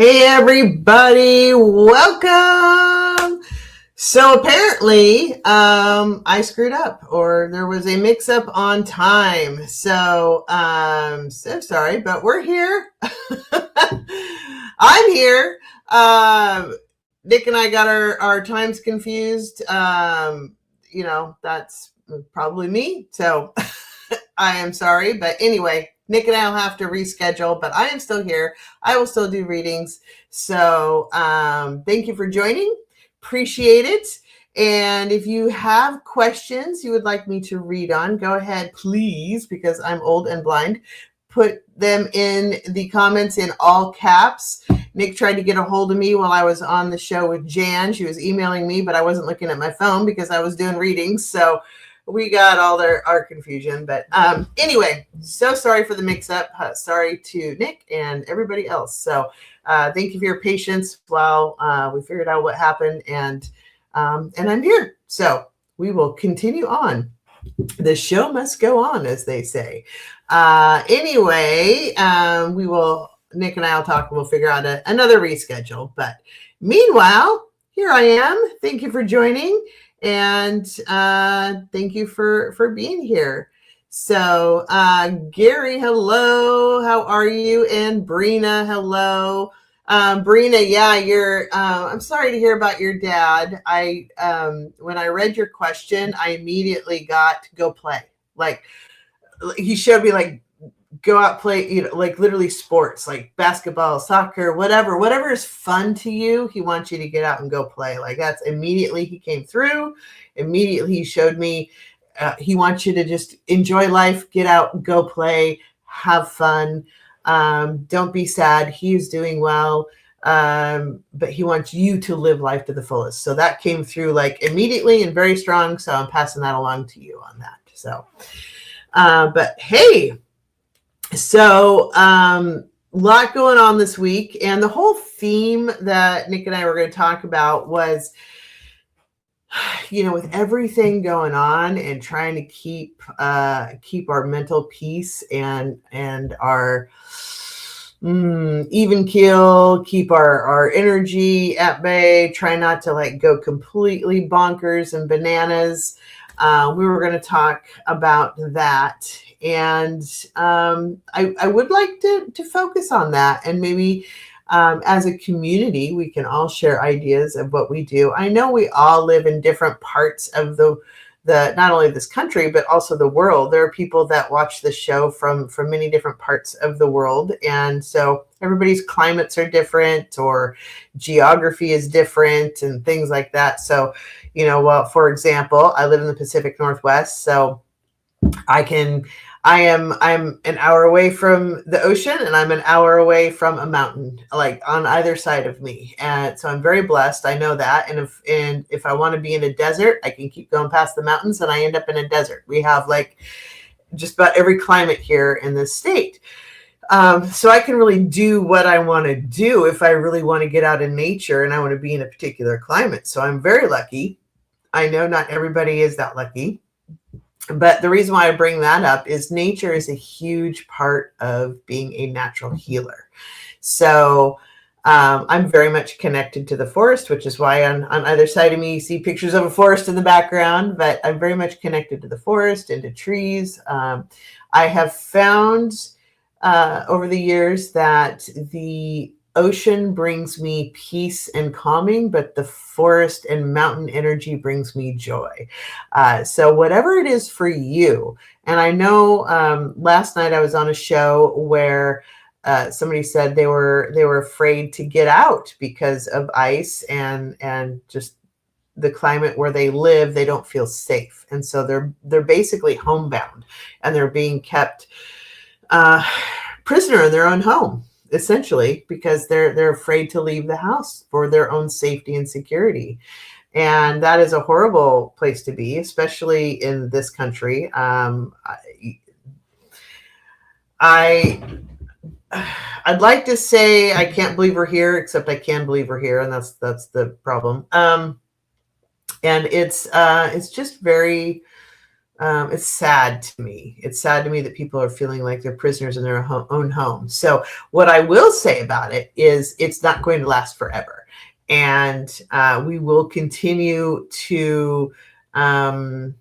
Hey everybody, welcome. So apparently I screwed up, or there was a mix up on time. So sorry, but we're here. I'm here. Nick and I got our times confused. That's probably me. So I am sorry, but anyway, Nick and I will have to reschedule, but I am still here. I will still do readings. So thank you for joining. Appreciate it. And if you have questions you would like me to read on, go ahead, please, because I'm old and blind. Put them in the comments in all caps. Nick tried to get a hold of me while I was on the show with Jan. She was emailing me, but I wasn't looking at my phone because I was doing readings. So we got all our confusion. But anyway, so sorry for the mix-up. Sorry to Nick and everybody else. So thank you for your patience while we figured out what happened. And I'm here. So we will continue on. The show must go on, as they say. Anyway, Nick and I will talk. We'll figure out another reschedule. But meanwhile, here I am. Thank you for joining. And thank you for being here. So Gary, hello. How are you? And Brina, hello. Brina, yeah, I'm sorry to hear about your dad. When I read your question, I immediately got to go play. Like he showed me like go out, play, like literally sports, like basketball, soccer, whatever is fun to you. He wants you to get out and go play. Like that's immediately he came through. Immediately he showed me he wants you to just enjoy life, get out, go play, have fun. Don't be sad. He's doing well. But he wants you to live life to the fullest. So that came through like immediately and very strong. So I'm passing that along to you on that. So, but hey, so lot going on this week, and the whole theme that Nick and I were going to talk about was, with everything going on and trying to keep our mental peace and our even keel, keep our energy at bay, try not to like go completely bonkers and bananas. We were going to talk about that. And I would like to focus on that. And maybe as a community, we can all share ideas of what we do. I know we all live in different parts of the not only this country, but also the world. There are people that watch the show from many different parts of the world. And so everybody's climates are different, or geography is different and things like that. So, for example, I live in the Pacific Northwest, so I'm an hour away from the ocean, and I'm an hour away from a mountain, like on either side of me. And so I'm very blessed. I know that. And if I want to be in a desert, I can keep going past the mountains and I end up in a desert. We have like just about every climate here in this state. So I can really do what I want to do if I really want to get out in nature and I want to be in a particular climate. So I'm very lucky. I know not everybody is that lucky. But the reason why I bring that up is nature is a huge part of being a natural healer. So I'm very much connected to the forest, which is why on either side of me, you see pictures of a forest in the background. But I'm very much connected to the forest and to trees. I have found over the years that the ocean brings me peace and calming, but the forest and mountain energy brings me joy. So whatever it is for you. And I know last night I was on a show where somebody said they were afraid to get out because of ice and just the climate where they live. They don't feel safe, and so they're basically homebound, and they're being kept prisoner in their own home, essentially, because they're afraid to leave the house for their own safety and security. And that is a horrible place to be, especially in this country. I'd like to say I can't believe we're here, except I can believe we're here, and that's the problem. And it's just very It's sad to me. It's sad to me that people are feeling like they're prisoners in their own home. So what I will say about it is it's not going to last forever. And we will continue to kind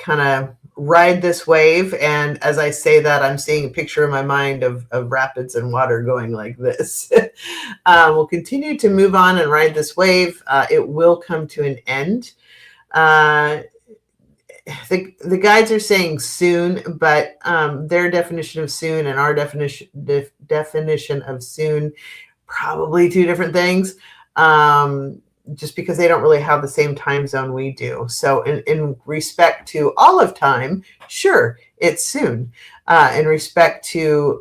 of ride this wave. And as I say that, I'm seeing a picture in my mind of rapids and water going like this. We'll continue to move on and ride this wave. It will come to an end. The guides are saying soon, but their definition of soon and our definition of soon, probably two different things. Just because they don't really have the same time zone we do. So in respect to all of time, sure, it's soon. In respect to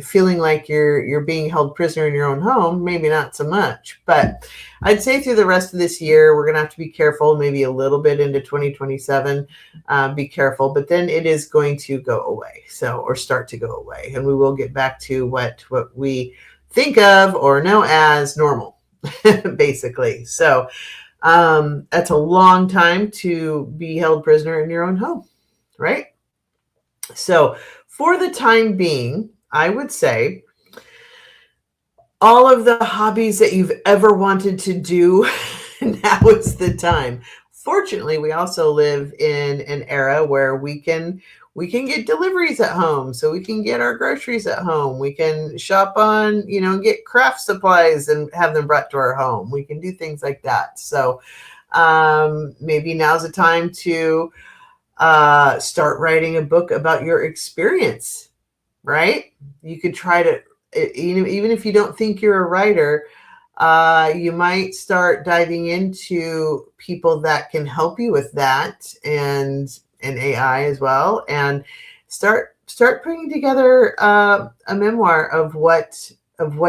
feeling like you're being held prisoner in your own home, maybe not so much. But I'd say through the rest of this year, we're going to have to be careful, maybe a little bit into 2027, be careful, but then it is going to go away. Or start to go away. And we will get back to what we think of or know as normal. Basically. So that's a long time to be held prisoner in your own home, right? So for the time being, I would say all of the hobbies that you've ever wanted to do, now is the time. Fortunately, we also live in an era where we can get deliveries at home. So we can get our groceries at home. We can shop on, get craft supplies and have them brought to our home. We can do things like that. So maybe now's the time to start writing a book about your experience, right? You could try to, even if you don't think you're a writer, you might start diving into people that can help you with that and AI as well, and start putting together a memoir of what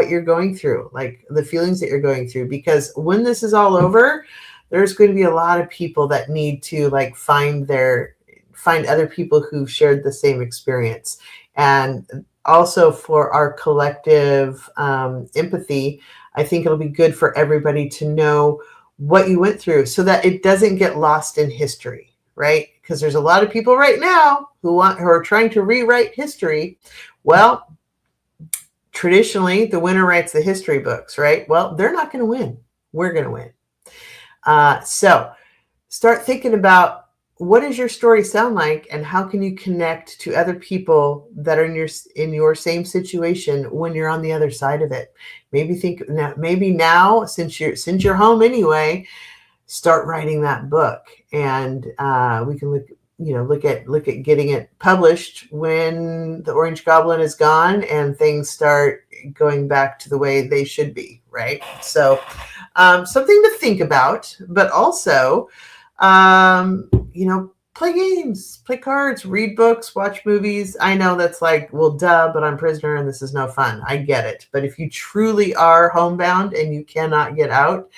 you're going through, like the feelings that you're going through. Because when this is all over, there's going to be a lot of people that need to find other people who've shared the same experience. And also for our collective empathy, I think it'll be good for everybody to know what you went through so that it doesn't get lost in history, right? Because there's a lot of people right now who are trying to rewrite history. Well, traditionally, the winner writes the history books, right? Well, they're not going to win. We're going to win. So start thinking about, what does your story sound like, and how can you connect to other people that are in your same situation when you're on the other side of it? Maybe now, since you're home anyway, start writing that book, and we can look at getting it published when the Orange Goblin is gone and things start going back to the way they should be, right? So something to think about, but also play games, play cards, read books, watch movies. I know that's well, duh, but I'm prisoner and this is no fun. I get it. But if you truly are homebound and you cannot get out,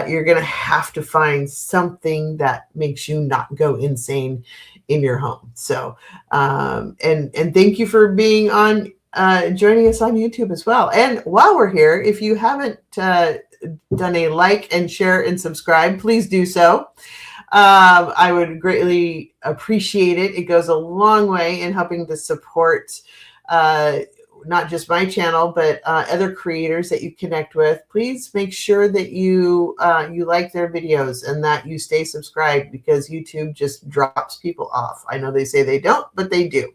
you're going to have to find something that makes you not go insane in your home. So, and thank you for being on, joining us on YouTube as well. And while we're here, if you haven't done a like and share and subscribe, please do so. I would greatly appreciate it. It goes a long way in helping to support not just my channel, but other creators that you connect with. Please make sure that you like their videos and that you stay subscribed, because YouTube just drops people off. I know they say they don't, but they do.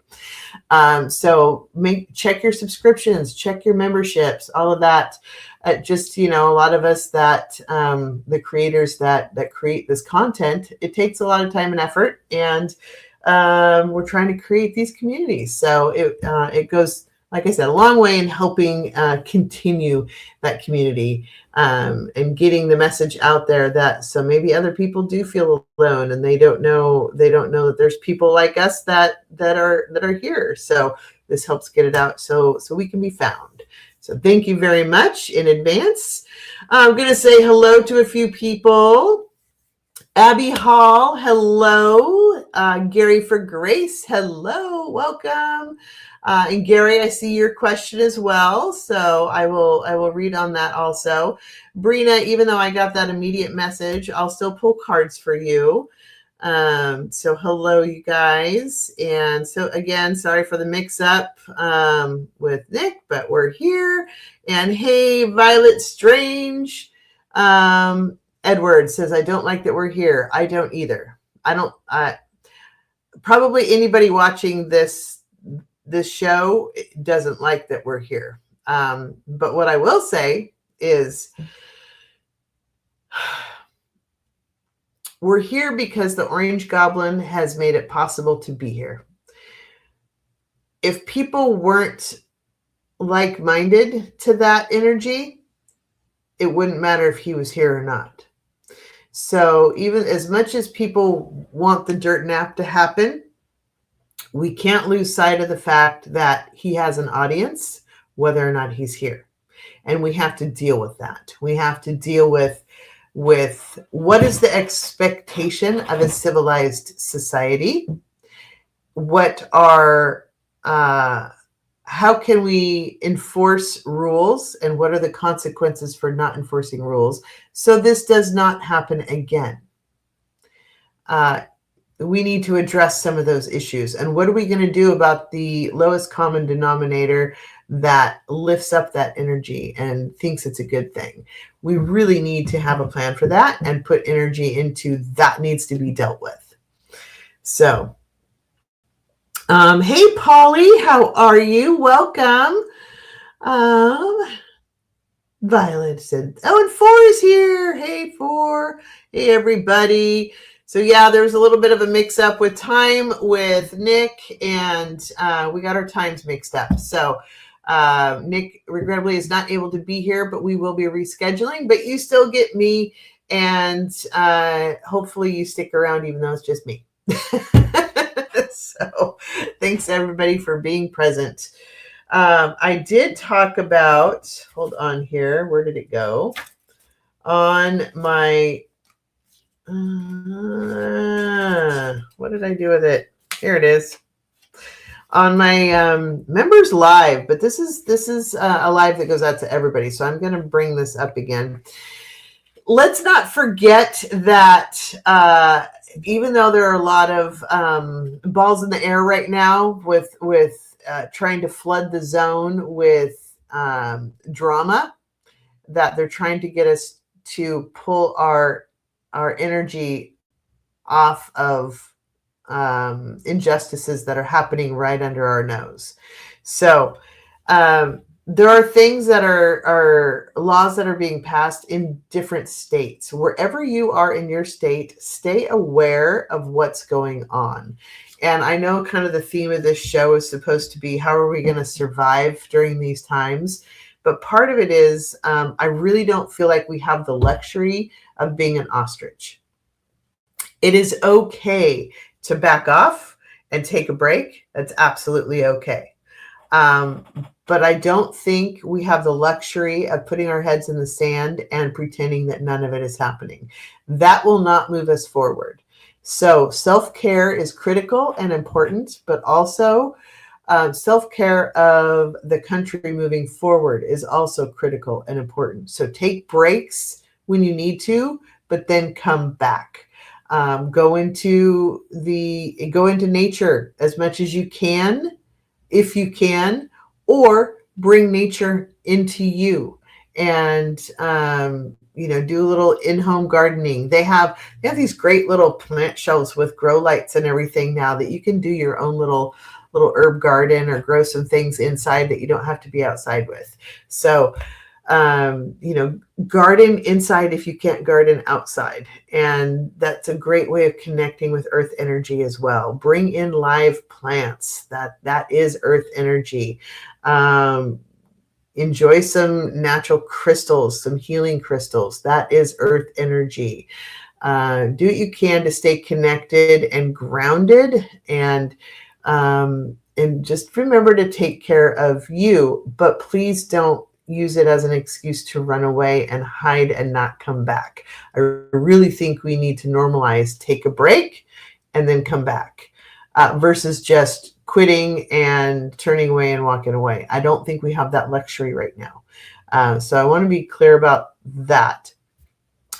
So check your subscriptions, check your memberships, all of that. A lot of us that the creators that create this content, it takes a lot of time and effort, and we're trying to create these communities. So it goes, like I said, a long way in helping continue that community and getting the message out there, so maybe other people do feel alone and they don't know that there's people like us that are here. So this helps get it out so we can be found. So thank you very much in advance. I'm going to say hello to a few people. Abby Hall, hello. Gary for Grace, hello, welcome. And Gary, I see your question as well, so I will read on that also. Brina, even though I got that immediate message, I'll still pull cards for you. So hello, you guys. And so again, sorry for the mix up with Nick, but we're here. And hey, Violet Strange. Edward says, I don't like that we're here. I don't either. Probably anybody watching this show doesn't like that we're here. But what I will say is we're here because the Orange Goblin has made it possible to be here. If people weren't like-minded to that energy, it wouldn't matter if he was here or not. So even as much as people want the dirt nap to happen, we can't lose sight of the fact that he has an audience, whether or not he's here. And we have to deal with that. We have to deal with what is the expectation of a civilized society? What are, how can we enforce rules, and what are the consequences for not enforcing rules so this does not happen again? We need to address some of those issues. And what are we going to do about the lowest common denominator that lifts up that energy and thinks it's a good thing? We really need to have a plan for that and put energy into that needs to be dealt with. So, hey, Polly, how are you? Welcome. Violet said, oh, and 4 is here. Hey, 4. Hey, everybody. So yeah, there was a little bit of a mix up with time with Nick, and we got our times mixed up. So Nick regrettably is not able to be here, but we will be rescheduling, but you still get me, and hopefully you stick around even though it's just me. So thanks everybody for being present. I did talk about, hold on here, where did it go? On my what did I do with it? Here it is. On my members live, but this is a live that goes out to everybody. So I'm going to bring this up again. Let's not forget that even though there are a lot of balls in the air right now with trying to flood the zone with drama, that they're trying to get us to pull our energy off of injustices that are happening right under our nose. So there are things that are laws that are being passed in different states. Wherever you are in your state, stay aware of what's going on. And I know kind of the theme of this show is supposed to be, how are we going to survive during these times? But part of it is, I really don't feel like we have the luxury of being an ostrich. It is okay to back off and take a break. That's absolutely okay. But I don't think we have the luxury of putting our heads in the sand and pretending that none of it is happening. That will not move us forward. So self-care is critical and important, but also self-care of the country moving forward is also critical and important. So take breaks when you need to, but then come back. Go into nature as much as you can, if you can, or bring nature into you, and do a little in-home gardening. They have these great little plant shelves with grow lights and everything now that you can do your own little herb garden or grow some things inside that you don't have to be outside with. So garden inside if you can't garden outside. And that's a great way of connecting with earth energy as well. Bring in live plants. That is earth energy. Enjoy some natural crystals, some healing crystals. That is earth energy. Do what you can to stay connected and grounded, and just remember to take care of you, but please don't use it as an excuse to run away and hide and not come back. I really think we need to normalize, take a break and then come back, versus just quitting and turning away and walking away. I don't think we have that luxury right now. So I want to be clear about that.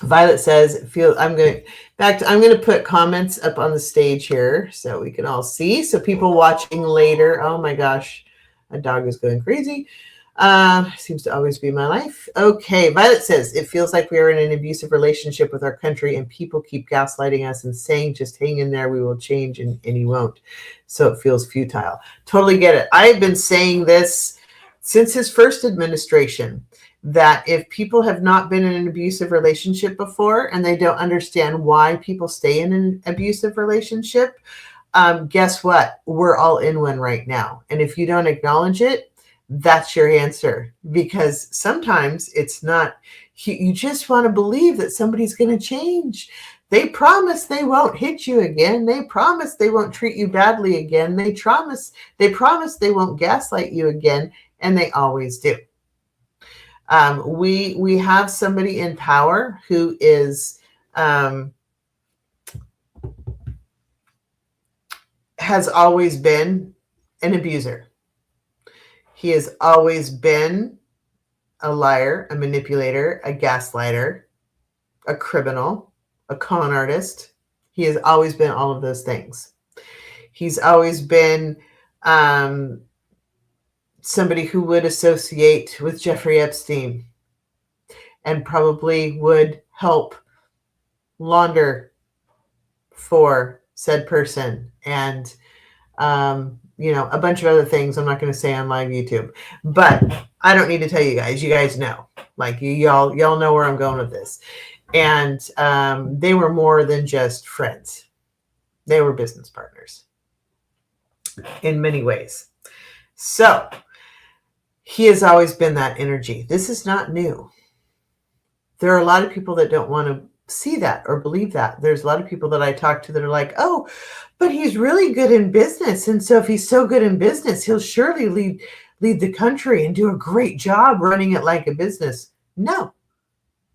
Violet says, I'm going to put comments up on the stage here so we can all see. So people watching later, oh my gosh, a dog is going crazy. Seems to always be my life. Okay, Violet says, it feels like we are in an abusive relationship with our country and people keep gaslighting us and saying, just hang in there, we will change, and you won't. So it feels futile. Totally get it. I've been saying this since his first administration, that if people have not been in an abusive relationship before and they don't understand why people stay in an abusive relationship, guess what? We're all in one right now. And if you don't acknowledge it, that's your answer. Because sometimes it's not, you just want to believe that somebody's going to change. They promise they won't hit you again. They promise they won't treat you badly again. They promise they won't gaslight you again. And they always do. We have somebody in power who is has always been an abuser. He has always been a liar, a manipulator, a gaslighter, a criminal, a con artist. He has always been all of those things. He's always been somebody who would associate with Jeffrey Epstein and probably would help launder for said person, and a bunch of other things I'm not going to say on live YouTube, but I don't need to tell you guys. You guys know, like y'all know where I'm going with this. And they were more than just friends. They were business partners in many ways. So he has always been that energy. This is not new. There are a lot of people that don't want to see that or believe that. There's a lot of people that I talk to that are like, oh, but he's really good in business. And so if he's so good in business, he'll surely lead the country and do a great job running it like a business. No.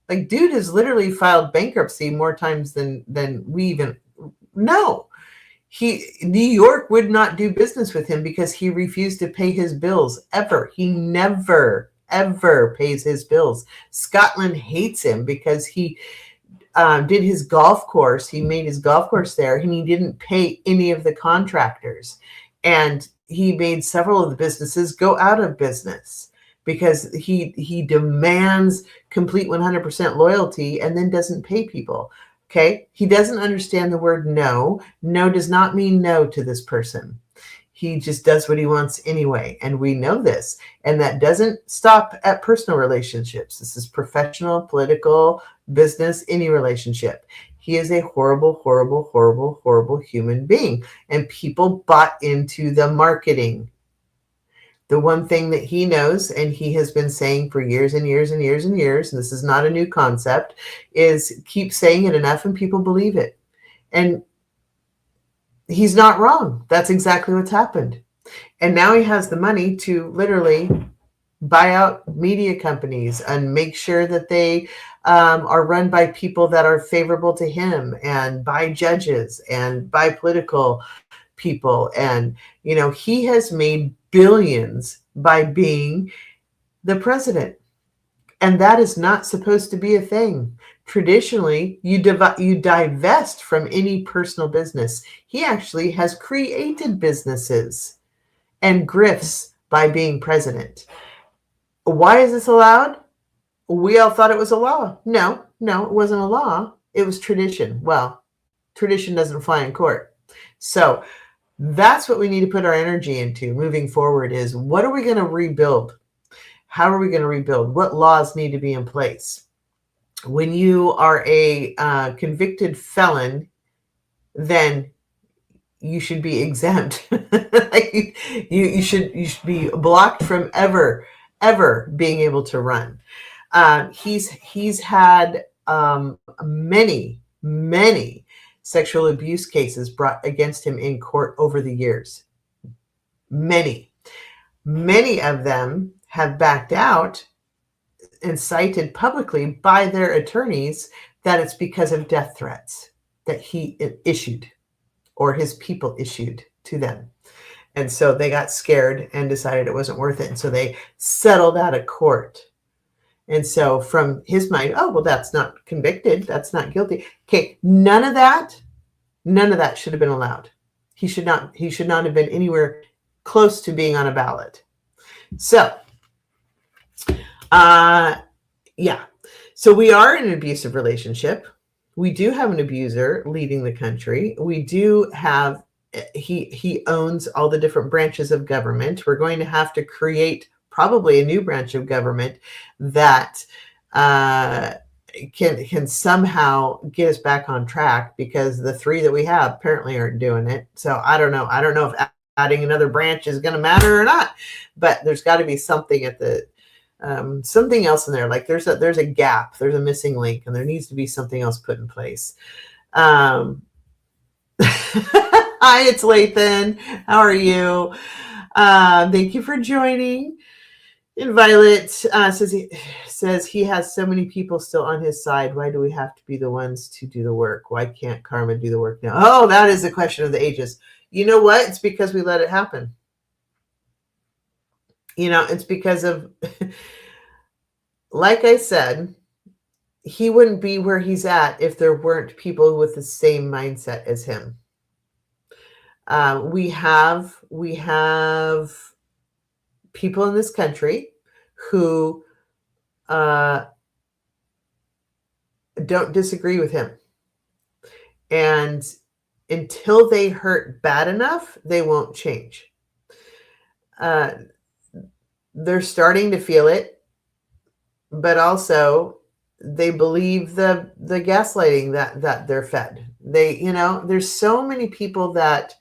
Like, dude has literally filed bankruptcy more times than we even know. New York would not do business with him because he refused to pay his bills ever. He never, ever pays his bills. Scotland hates him because he did his golf course. He made his golf course there and he didn't pay any of the contractors. And he made several of the businesses go out of business because he demands complete 100% loyalty and then doesn't pay people. Okay. He doesn't understand the word no. No does not mean no to this person. He just does what he wants anyway. And we know this. And that doesn't stop at personal relationships. This is professional, political, business, any relationship. He is a horrible, horrible, horrible, horrible human being. And people bought into the marketing. The one thing that he knows, and he has been saying for years and years and years and years, and this is not a new concept, is keep saying it enough and people believe it. And he's not wrong. That's exactly what's happened. And now he has the money to literally buy out media companies and make sure that they are run by people that are favorable to him, and by judges and by political people. And, he has made billions by being the president. And that is not supposed to be a thing. Traditionally, you divest from any personal business. He actually has created businesses and grifts by being president. Why is this allowed? We all thought it was a law. No, it wasn't a law. It was tradition. Well, tradition doesn't fly in court. So that's what we need to put our energy into moving forward, is what are we going to rebuild? How are we going to rebuild? What laws need to be in place? When you are a convicted felon, then you should be exempt. Like you should be blocked from ever being able to run. He's had many sexual abuse cases brought against him in court over the years. Many of them have backed out and cited publicly by their attorneys that it's because of death threats that he issued or his people issued to them. And so they got scared and decided it wasn't worth it. And so they settled out of court. And so from his mind, oh, well, that's not convicted. That's not guilty. Okay. None of that should have been allowed. He should not have been anywhere close to being on a ballot. So, yeah. So we are in an abusive relationship. We do have an abuser leading the country. We do have, he owns all the different branches of government. We're going to have to create probably a new branch of government that can somehow get us back on track, because the three that we have apparently aren't doing it. So I don't know if adding another branch is going to matter or not, but there's got to be something at the something else in there. Like there's a gap, there's a missing link, and there needs to be something else put in place. Hi, it's Lathan. How are you? Thank you for joining. And Violet says he has so many people still on his side. Why do we have to be the ones to do the work? Why can't karma do the work now? Oh, that is the question of the ages. You know what? It's because we let it happen. It's because of, like I said, he wouldn't be where he's at if there weren't people with the same mindset as him. We have people in this country who don't disagree with him. And until they hurt bad enough, they won't change. They're starting to feel it, but also they believe the gaslighting that they're fed. There's so many people that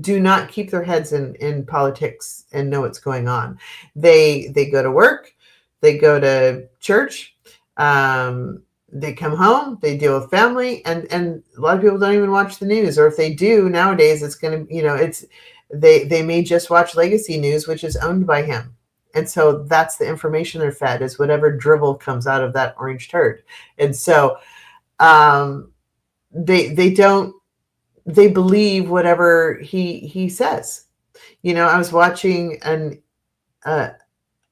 do not keep their heads in politics and know what's going on. They go to work, they go to church, they come home, they deal with family, and a lot of people don't even watch the news. Or if they do nowadays, it's going to, they may just watch legacy news, which is owned by him. And so that's the information they're fed, is whatever drivel comes out of that orange turd. And so they believe whatever he says. I was watching it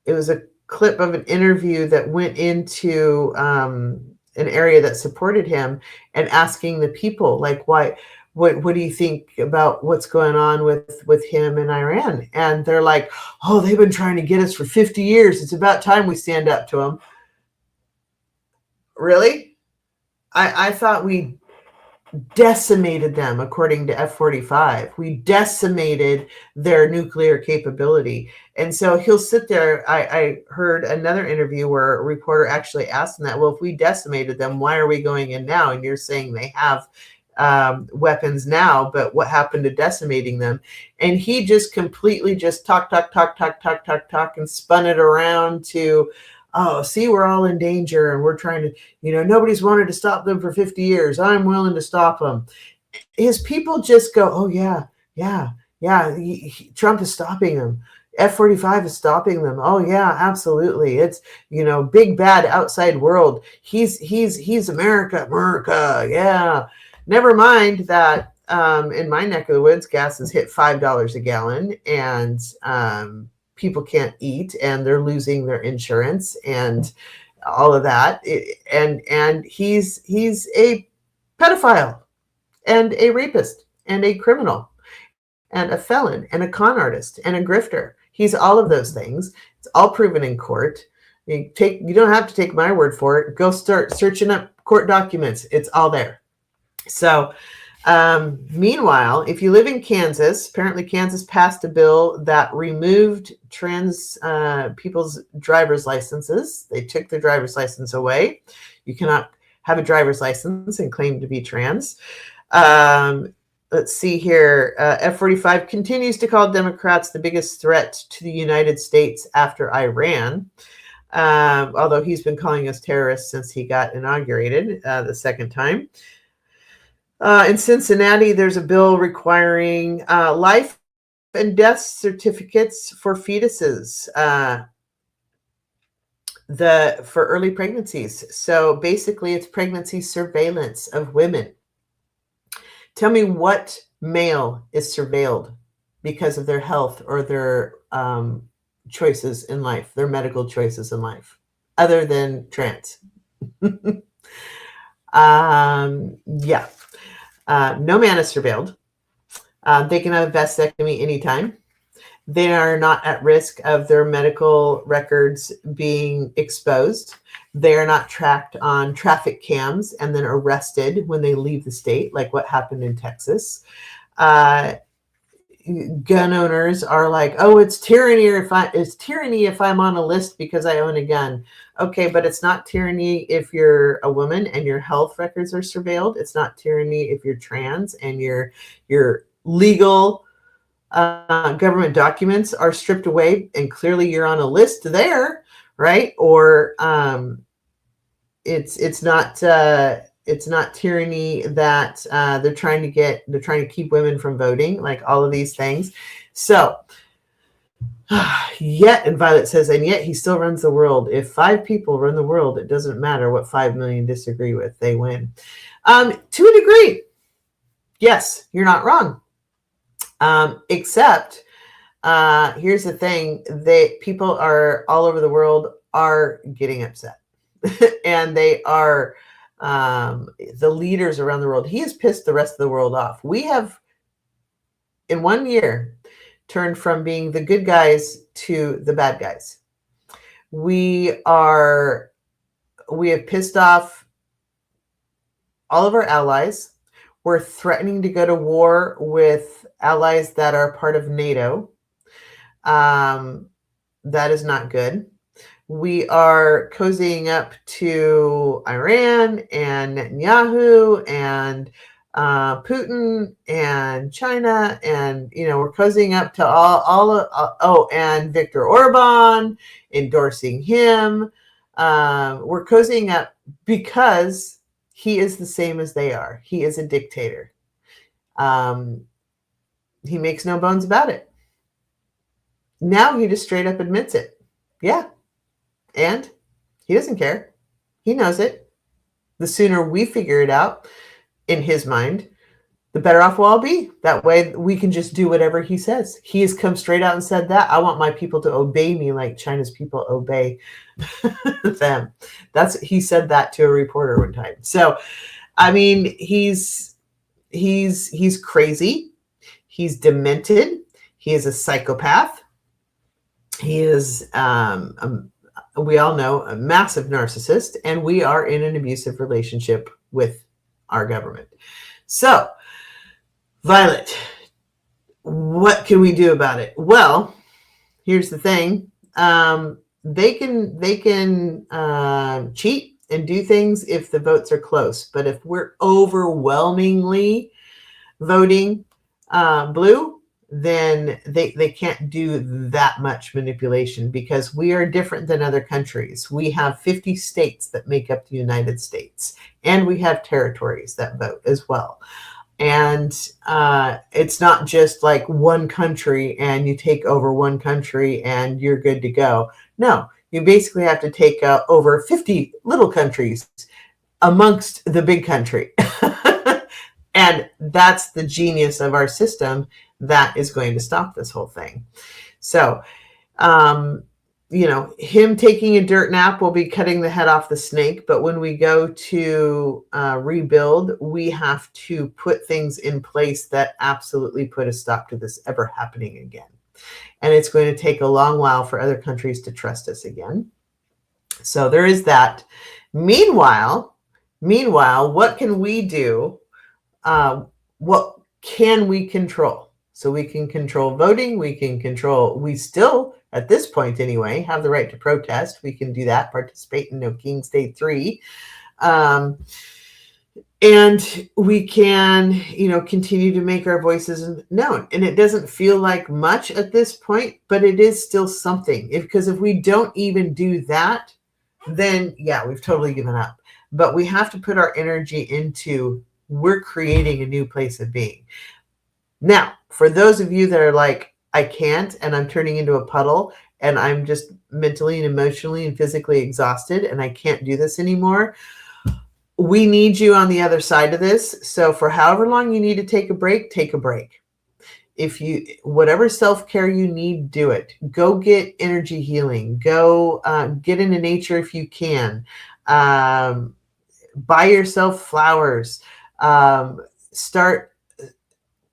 was a clip of an interview that went into an area that supported him, and asking the people, like, why, what do you think about what's going on with him in Iran? And they're like, oh, they've been trying to get us for 50 years. It's about time we stand up to them. Really? I thought we decimated them, according to F-45. We decimated their nuclear capability. And so he'll sit there. I heard another interview where a reporter actually asked him that, well, if we decimated them, why are we going in now? And you're saying they have weapons now, but what happened to decimating them? And he just completely just talk, and spun it around to, oh, see, we're all in danger, and we're trying to, nobody's wanted to stop them for 50 years. I'm willing to stop them. His people just go, oh, yeah. Trump is stopping them. F-45 is stopping them. Oh, yeah, absolutely. It's, big bad outside world. He's America. Yeah. Never mind that in my neck of the woods, gas has hit $5 a gallon, and people can't eat, and they're losing their insurance and all of that. And he's a pedophile and a rapist and a criminal and a felon and a con artist and a grifter. He's all of those things. It's all proven in court. You don't have to take my word for it. Go start searching up court documents. It's all there. So meanwhile, if you live in Kansas, apparently Kansas passed a bill that removed trans people's driver's licenses. They took their driver's license away. You cannot have a driver's license and claim to be trans. Let's see here. F-45 continues to call Democrats the biggest threat to the United States after Iran. Although he's been calling us terrorists since he got inaugurated the second time. In Cincinnati, there's a bill requiring life and death certificates for fetuses for early pregnancies. So basically, it's pregnancy surveillance of women. Tell me what male is surveilled because of their health or their choices in life, their medical choices in life, other than trans. Yeah. No man is surveilled. They can have a vasectomy anytime. They are not at risk of their medical records being exposed. They are not tracked on traffic cams and then arrested when they leave the state, like what happened in Texas. Gun owners are like, oh, it's tyranny if I'm on a list because I own a gun. Okay, but it's not tyranny if you're a woman and your health records are surveilled. It's not tyranny if you're trans and your legal government documents are stripped away and clearly you're on a list there, right? Or it's not tyranny that they're trying to keep women from voting, like all of these things. So yet, and Violet says, and yet he still runs the world. If 5 people run the world, it doesn't matter what 5 million disagree with, they win. To a degree, yes, you're not wrong. Except here's the thing, people are all over the world are getting upset. And they are the leaders around the world. He has pissed the rest of the world off. We have, in 1 year, turned from being the good guys to the bad guys. We have pissed off all of our allies. We're threatening to go to war with allies that are part of NATO. That is not good. We are cozying up to Iran and Netanyahu and Putin and China, and we're cozying up to and Viktor Orban, endorsing him. We're cozying up because he is the same as they are. He is a dictator. He makes no bones about it. Now he just straight up admits it. Yeah. And he doesn't care. He knows it. The sooner we figure it out in his mind, the better off we'll all be. That way we can just do whatever he says. He has come straight out and said that. I want my people to obey me like China's people obey them. He said that to a reporter one time. So, I mean, he's crazy. He's demented. He is a psychopath. He is we all know, a massive narcissist, and we are in an abusive relationship with our government. So, Violet, what can we do about it? Well, here's the thing. They can cheat and do things if the votes are close. But if we're overwhelmingly voting blue, then they can't do that much manipulation, because we are different than other countries. We have 50 states that make up the United States, and we have territories that vote as well. And it's not just like one country and you take over one country and you're good to go. No, you basically have to take over 50 little countries amongst the big country. And that's the genius of our system that is going to stop this whole thing. So, him taking a dirt nap will be cutting the head off the snake. But when we go to rebuild, we have to put things in place that absolutely put a stop to this ever happening again. And it's going to take a long while for other countries to trust us again. So there is that. Meanwhile, what can we do? What can we control? So we can control voting. We still, at this point anyway, have the right to protest. We can do that, participate in No King's Day 3. And we can, continue to make our voices known. And it doesn't feel like much at this point, but it is still something. Because if we don't even do that, then yeah, we've totally given up. But we have to put our energy into, we're creating a new place of being. Now, for those of you that are like, I can't, and I'm turning into a puddle, and I'm just mentally and emotionally and physically exhausted, and I can't do this anymore, we need you on the other side of this. So for however long you need to take a break, take a break. whatever self-care you need, do it. Go get energy healing. Go get into nature if you can. Buy yourself flowers. Start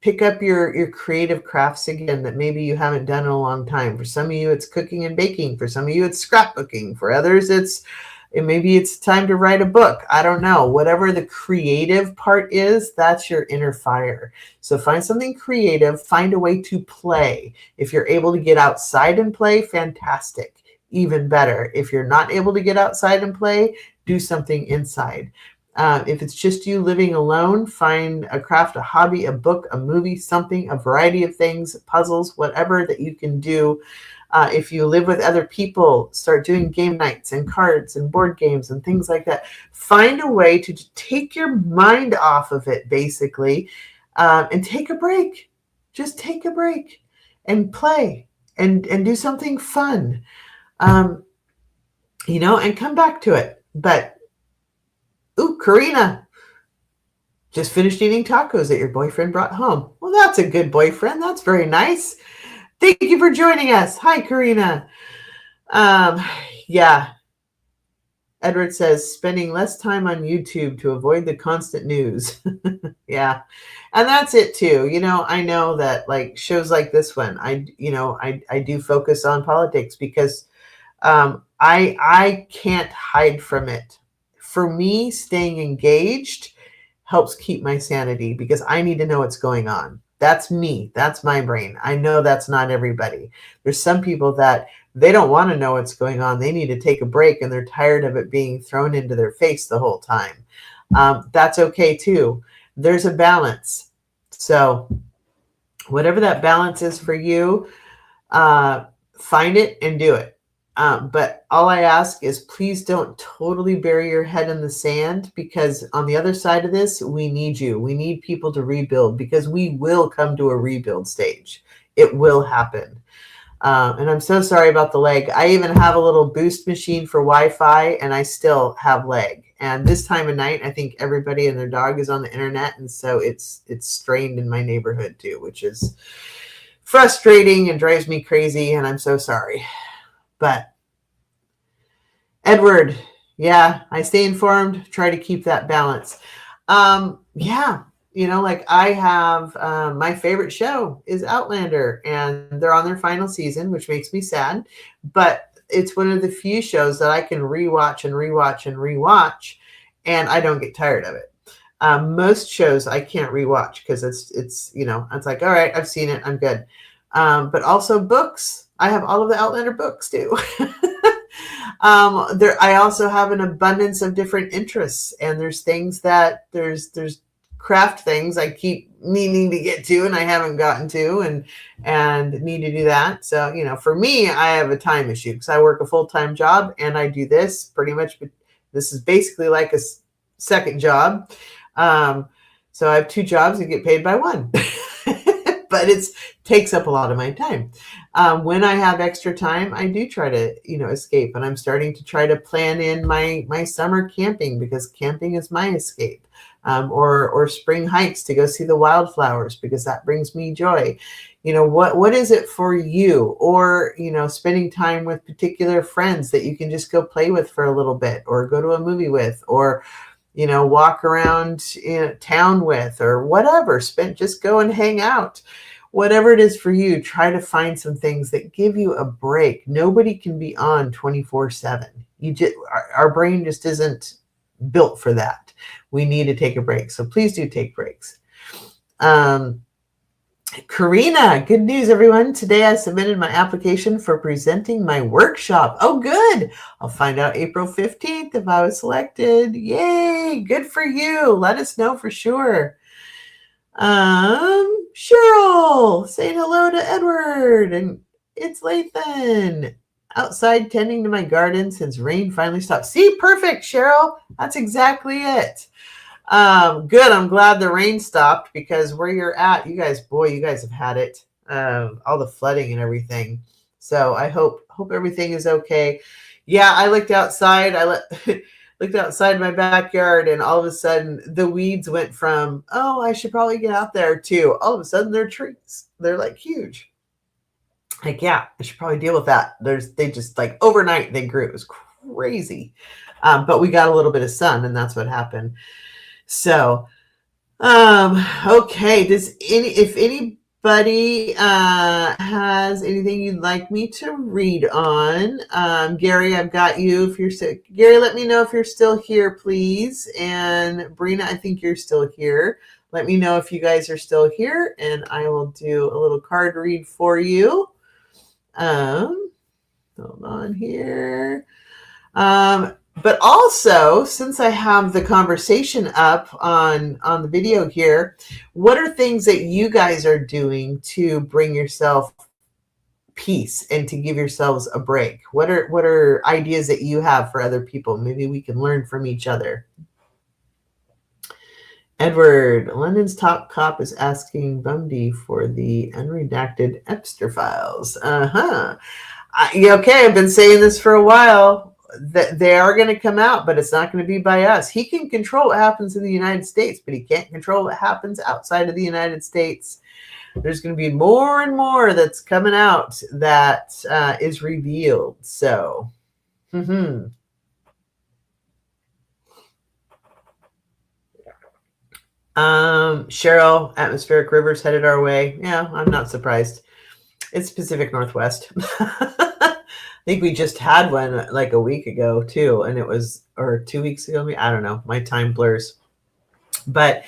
pick up your creative crafts again that maybe you haven't done in a long time. For some of you, it's cooking and baking. For some of you, it's scrapbooking. For others, maybe it's time to write a book. I don't know. Whatever the creative part is, that's your inner fire. So find something creative. Find a way to play. If you're able to get outside and play, fantastic. Even better. If you're not able to get outside and play, do something inside. If it's just you living alone, find a craft, a hobby, a book, a movie, something, a variety of things, puzzles, whatever that you can do. If you live with other people, start doing game nights and cards and board games and things like that. Find a way to take your mind off of it, basically, and take a break. Just take a break and play and do something fun, and come back to it. But ooh, Karina just finished eating tacos that your boyfriend brought home. Well, that's a good boyfriend. That's very nice. Thank you for joining us. Hi, Karina. Yeah. Edward says, spending less time on YouTube to avoid the constant news. Yeah. And that's it too. I know that like shows like this one, I do focus on politics because I can't hide from it. For me, staying engaged helps keep my sanity because I need to know what's going on. That's me. That's my brain. I know that's not everybody. There's some people that they don't want to know what's going on. They need to take a break and they're tired of it being thrown into their face the whole time. That's okay too. There's a balance. So whatever that balance is for you, find it and do it. But all I ask is please don't totally bury your head in the sand, because on the other side of this, we need you. We need people to rebuild, because we will come to a rebuild stage. It will happen. And I'm so sorry about the lag. I even have a little boost machine for Wi-Fi and I still have lag. And this time of night, I think everybody and their dog is on the internet. And so it's strained in my neighborhood too, which is frustrating and drives me crazy. And I'm so sorry. But Edward, yeah, I stay informed, try to keep that balance. Yeah, like I have my favorite show is Outlander, and they're on their final season, which makes me sad. But it's one of the few shows that I can rewatch and rewatch and rewatch, and I don't get tired of it. Most shows I can't rewatch because it's like, all right, I've seen it, I'm good. But also books. I have all of the Outlander books too. I also have an abundance of different interests, and there's things that there's craft things I keep meaning to get to and I haven't gotten to and need to do that. So, for me, I have a time issue because I work a full-time job and I do this pretty much. This is basically like a second job. So I have two jobs and get paid by one. But it takes up a lot of my time. When I have extra time, I do try to, escape. And I'm starting to try to plan in my summer camping, because camping is my escape. Or spring hikes to go see the wildflowers, because that brings me joy. What is it for you? Or, spending time with particular friends that you can just go play with for a little bit, or go to a movie with, or walk around town with, or whatever. Just go and hang out. Whatever it is for you, try to find some things that give you a break. Nobody can be on 24/7. Our brain just isn't built for that. We need to take a break. So please do take breaks. Karina, good news, everyone. Today I submitted my application for presenting my workshop. Oh, good. I'll find out April 15th if I was selected. Yay. Good for you. Let us know for sure. Cheryl saying hello to Edward, and it's Lathan outside tending to my garden since rain finally stopped. See, perfect, Cheryl. That's exactly it. Good. I'm glad the rain stopped, because where you're at, you guys have had it, all the flooding and everything. So I hope everything is okay. Yeah, I looked outside. looked outside my backyard, and all of a sudden the weeds went from, oh, I should probably get out there, to all of a sudden they're trees. They're like huge. Like, yeah, I should probably deal with that. They just like overnight they grew. It was crazy. But we got a little bit of sun, and that's what happened. So, okay. If anybody has anything you'd like me to read on, Gary, I've got you. If you're sick, Gary, let me know if you're still here, please. And Brina, I think you're still here. Let me know if you guys are still here, and I will do a little card read for you. Hold on here. But also, since I have the conversation up on the video here, what are things that you guys are doing to bring yourself peace and to give yourselves a break? What are ideas that you have for other people? Maybe we can learn from each other. Edward, London's top cop is asking Bundy for the unredacted Epster files. Yeah, okay, I've been saying this for a while, that they are going to come out, but it's not going to be by us. He can control what happens in the United States, but he can't control what happens outside of the United States. There's going to be more and more that's coming out that is revealed. So, Cheryl, atmospheric rivers headed our way. Yeah, I'm not surprised. It's Pacific Northwest. I think we just had one like a week ago too, and it was, or 2 weeks ago. I don't know. My time blurs. But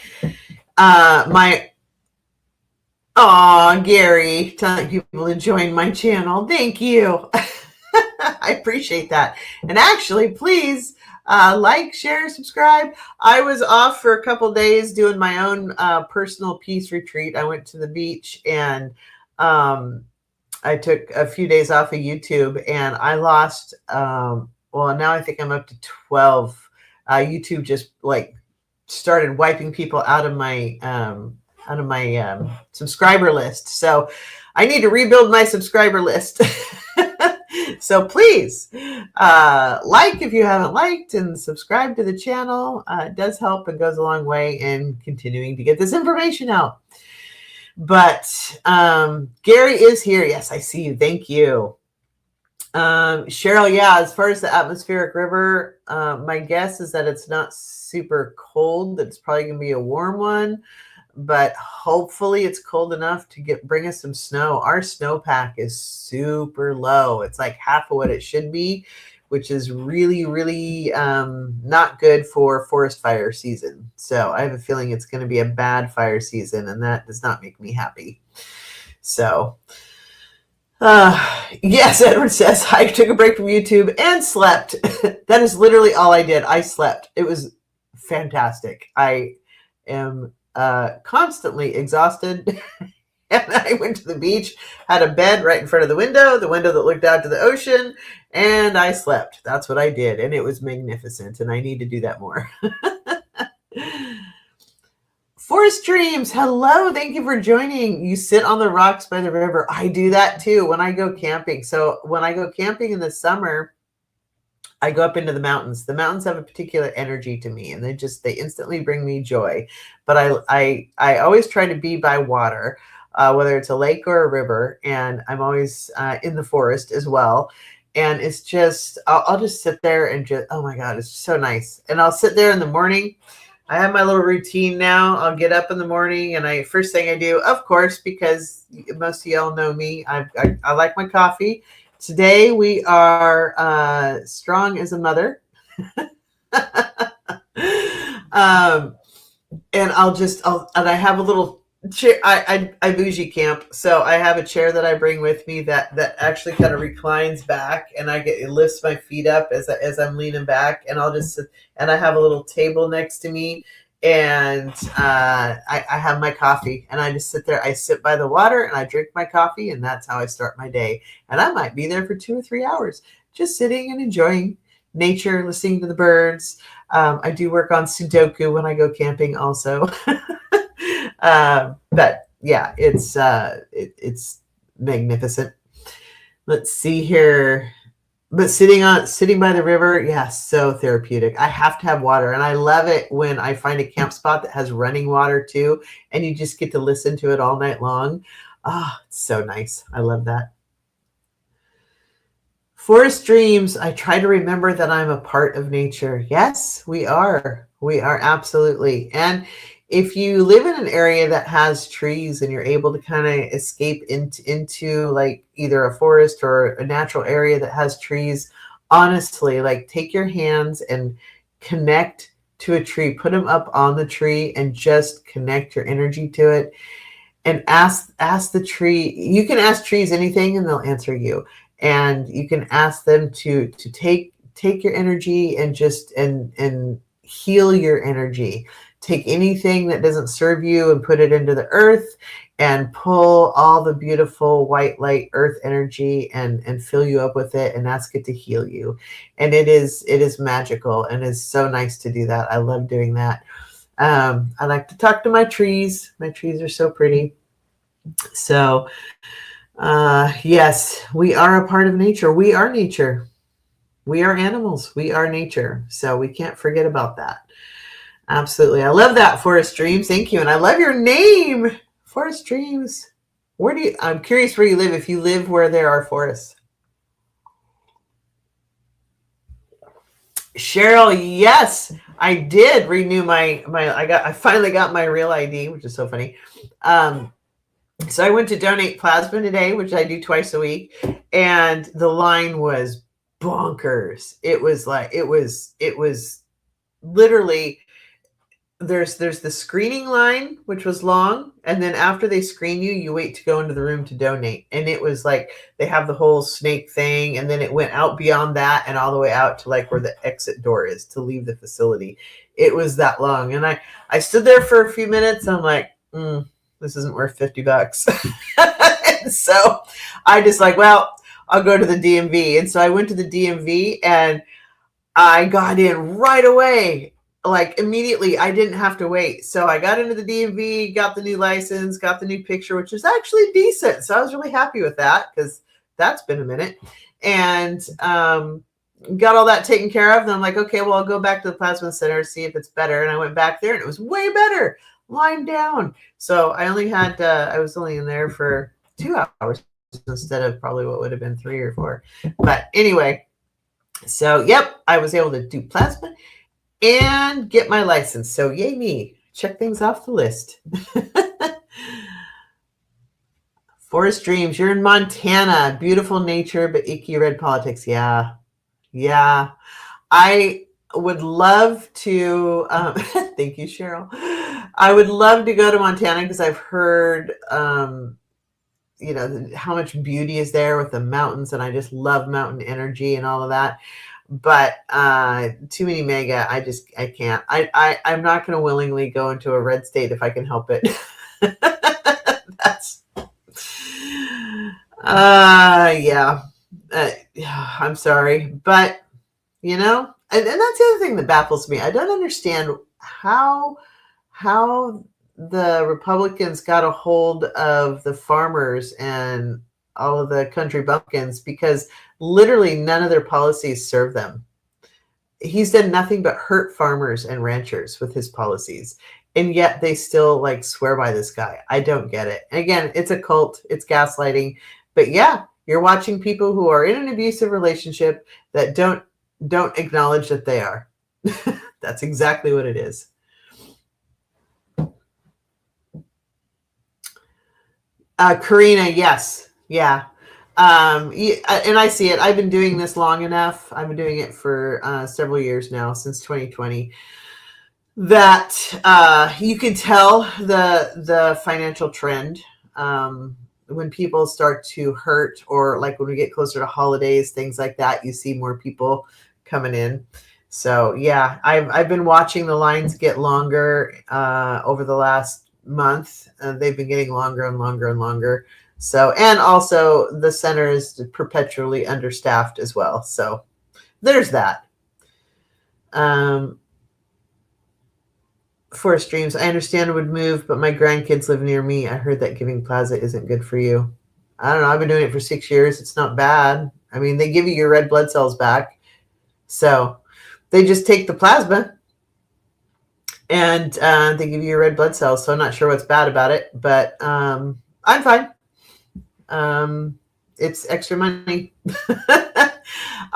Gary, telling people to join my channel. Thank you. I appreciate that. And actually, please like, share, subscribe. I was off for a couple days doing my own personal peace retreat. I went to the beach, and I took a few days off of YouTube, and I lost, well, now I think I'm up to 12. YouTube just like started wiping people out of my subscriber list. So I need to rebuild my subscriber list. So please like if you haven't liked, and subscribe to the channel. It does help and goes a long way in continuing to get this information out. But Gary is here. Yes, I see you. Thank you. Cheryl, yeah, as far as the atmospheric river, my guess is that it's not super cold. It's probably going to be a warm one, but hopefully it's cold enough to bring us some snow. Our snowpack is super low. It's like half of what it should be, which is really, really not good for forest fire season. So I have a feeling it's going to be a bad fire season, and that does not make me happy. So, yes, Edward says, I took a break from YouTube and slept. That is literally all I did. I slept. It was fantastic. I am constantly exhausted. And I went to the beach, had a bed right in front of the window that looked out to the ocean, and I slept. That's what I did. And it was magnificent. And I need to do that more. Forest Dreams, hello. Thank you for joining. You sit on the rocks by the river. I do that too when I go camping. So when I go camping in the summer, I go up into the mountains. The mountains have a particular energy to me, and they instantly bring me joy. But I always try to be by water, whether it's a lake or a river, and I'm always in the forest as well. And it's just, I'll just sit there and just, oh my God, it's so nice. And I'll sit there in the morning. I have my little routine now. I'll get up in the morning, and first thing I do, of course, because most of y'all know me, I like my coffee. Today we are strong as a mother. And I have a little chair. I bougie camp, so I have a chair that I bring with me that actually kind of reclines back, and it lifts my feet up as I'm leaning back, and I'll just sit, and I have a little table next to me, and I have my coffee, and I just sit there. I sit by the water and I drink my coffee, and that's how I start my day. And I might be there for 2 or 3 hours, just sitting and enjoying nature, listening to the birds. I do work on Sudoku when I go camping also. But yeah, it's magnificent. Let's see here. But sitting by the river, yeah, so therapeutic. I have to have water, and I love it when I find a camp spot that has running water too, and you just get to listen to it all night long. Ah, it's so nice. I love that. Forest dreams. I try to remember that I'm a part of nature. Yes, we are. We are absolutely. And if you live in an area that has trees and you're able to kind of escape into like either a forest or a natural area that has trees, honestly, like take your hands and connect to a tree, put them up on the tree and just connect your energy to it and ask the tree. You can ask trees anything and they'll answer you, and you can ask them to take your energy and just and heal your energy. Take anything that doesn't serve you and put it into the earth and pull all the beautiful white light earth energy and fill you up with it and ask it to heal you. And it is magical and it's so nice to do that. I love doing that. I like to talk to my trees. My trees are so pretty. So, yes, we are a part of nature. We are nature. We are animals. We are nature. So we can't forget about that. Absolutely. I love that, Forest Dreams. Thank you. And I love your name, Forest Dreams. I'm curious where you live, if you live where there are forests. Cheryl, yes, I did renew I finally got my real ID, which is so funny. So I went to donate plasma today, which I do twice a week, and the line was bonkers. It was literally there's the screening line, which was long, and then after they screen you, you wait to go into the room to donate. And it was like they have the whole snake thing, and then it went out beyond that and all the way out to like where the exit door is to leave the facility. It was that long. And I stood there for a few minutes, and I'm like, this isn't worth $50. And so I just like, well, I'll go to the DMV. And so I went to the DMV and I got in right away. Like immediately, I didn't have to wait. So I got into the DMV, got the new license, got the new picture, which is actually decent. So I was really happy with that because that's been a minute. And got all that taken care of. And I'm like, okay, well, I'll go back to the plasma center, see if it's better. And I went back there and it was way better. Line down. So I was only in there for 2 hours instead of probably what would have been 3 or 4. But anyway, so yep, I was able to do plasma and get my license. So yay me. Check things off the list. Forest Dreams. You're in Montana. Beautiful nature, but icky red politics. Yeah. Yeah. I would love to, thank you, Cheryl. I would love to go to Montana because I've heard, how much beauty is there with the mountains, and I just love mountain energy and all of that. But too many mega, I can't. I'm not going to willingly go into a red state if I can help it. That's, yeah. I'm sorry, but and that's the other thing that baffles me. I don't understand how the Republicans got a hold of the farmers and all of the country bumpkins, because literally none of their policies serve them. He's done nothing but hurt farmers and ranchers with his policies. And yet they still like swear by this guy. I don't get it. And again, it's a cult, it's gaslighting. But yeah, you're watching people who are in an abusive relationship that don't acknowledge that they are. That's exactly what it is. Karina, yes. Yeah. And I see it. I've been doing this long enough. I've been doing it for several years now, since 2020, that you can tell the financial trend when people start to hurt, or like when we get closer to holidays, things like that, you see more people coming in. So yeah, I've been watching the lines get longer over the last month. They've been getting longer and longer and longer. So, and also the center is perpetually understaffed as well. So there's that. Forest Dreams. I understand it would move, but my grandkids live near me. I heard that giving plaza isn't good for you. I don't know. I've been doing it for 6 years. It's not bad. I mean, they give you your red blood cells back. So they just take the plasma and they give you your red blood cells. So I'm not sure what's bad about it, but I'm fine. It's extra money.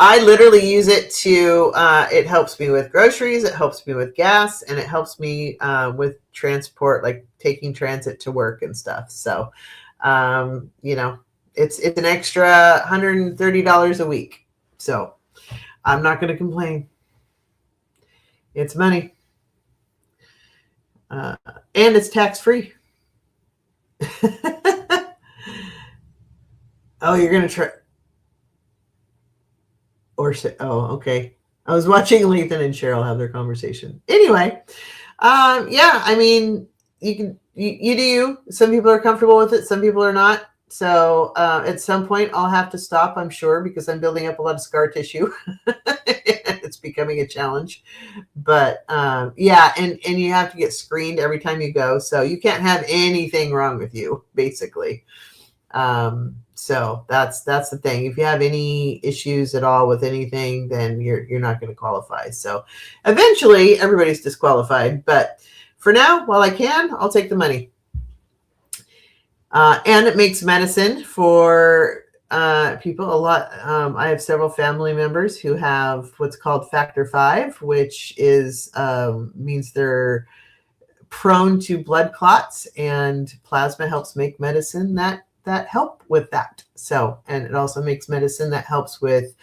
I literally use it to, it helps me with groceries, it helps me with gas, and it helps me with transport, like taking transit to work and stuff. So, you know, it's an extra $130 a week. So I'm not going to complain. It's money. And it's tax-free. Oh, you're going to try. Okay. I was watching Lathan and Cheryl have their conversation. Anyway, yeah, I mean, you do you. Some people are comfortable with it. Some people are not. So at some point I'll have to stop, I'm sure, because I'm building up a lot of scar tissue. It's becoming a challenge. But yeah, and you have to get screened every time you go. So you can't have anything wrong with you, basically. So that's the thing. If you have any issues at all with anything, then you're not going to qualify. So eventually everybody's disqualified. But for now, while I can, I'll take the money. And it makes medicine for people a lot. I have several family members who have what's called factor 5, which is means they're prone to blood clots, and plasma helps make medicine that help with that. So, and it also makes medicine that helps with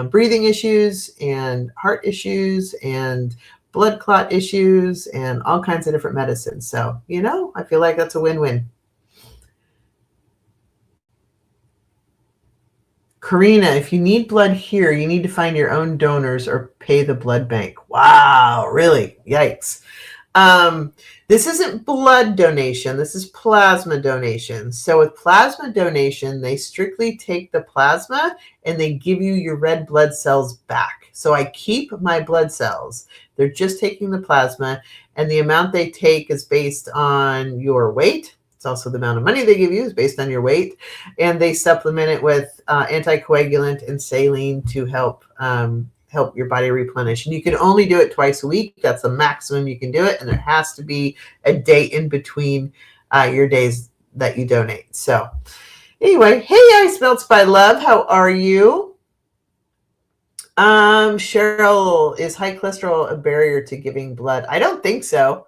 breathing issues and heart issues and blood clot issues and all kinds of different medicines. So, you know, I feel like that's a win-win. Karina, if you need blood here, you need to find your own donors or pay the blood bank. Wow, really? Yikes. This isn't blood donation. This is plasma donation. So with plasma donation, they strictly take the plasma and they give you your red blood cells back. So I keep my blood cells. They're just taking the plasma, and the amount they take is based on your weight. It's also the amount of money they give you is based on your weight, and they supplement it with anticoagulant and saline to help help your body replenish. And you can only do it twice a week. That's the maximum you can do it. And there has to be a day in between your days that you donate. So anyway, hey, Ice Melts by Love. How are you? Cheryl, is high cholesterol a barrier to giving blood? I don't think so.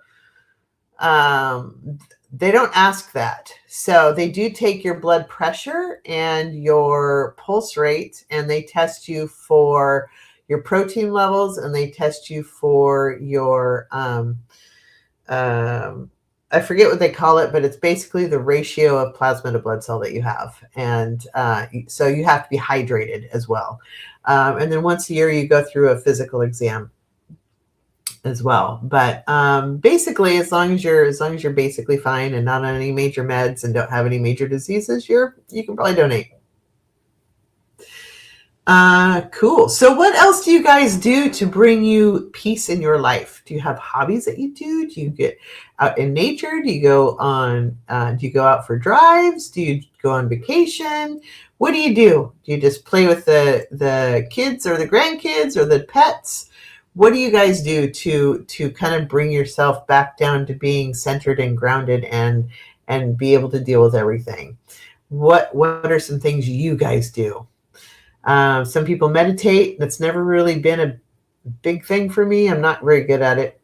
They don't ask that. So they do take your blood pressure and your pulse rate, and they test you for your protein levels, and they test you for your, I forget what they call it, but it's basically the ratio of plasma to blood cell that you have. And so you have to be hydrated as well. And then once a year, you go through a physical exam as well. But basically, as long as you're basically fine and not on any major meds and don't have any major diseases, you can probably donate. Cool. So what else do you guys do to bring you peace in your life? Do you have hobbies that you do? Do you get out in nature? Do you go out for drives? Do you go on vacation? What do you do? Do you just play with the kids or the grandkids or the pets? What do you guys do to kind of bring yourself back down to being centered and grounded and be able to deal with everything? What are some things you guys do? Some people meditate. That's never really been a big thing for me. I'm not very good at it.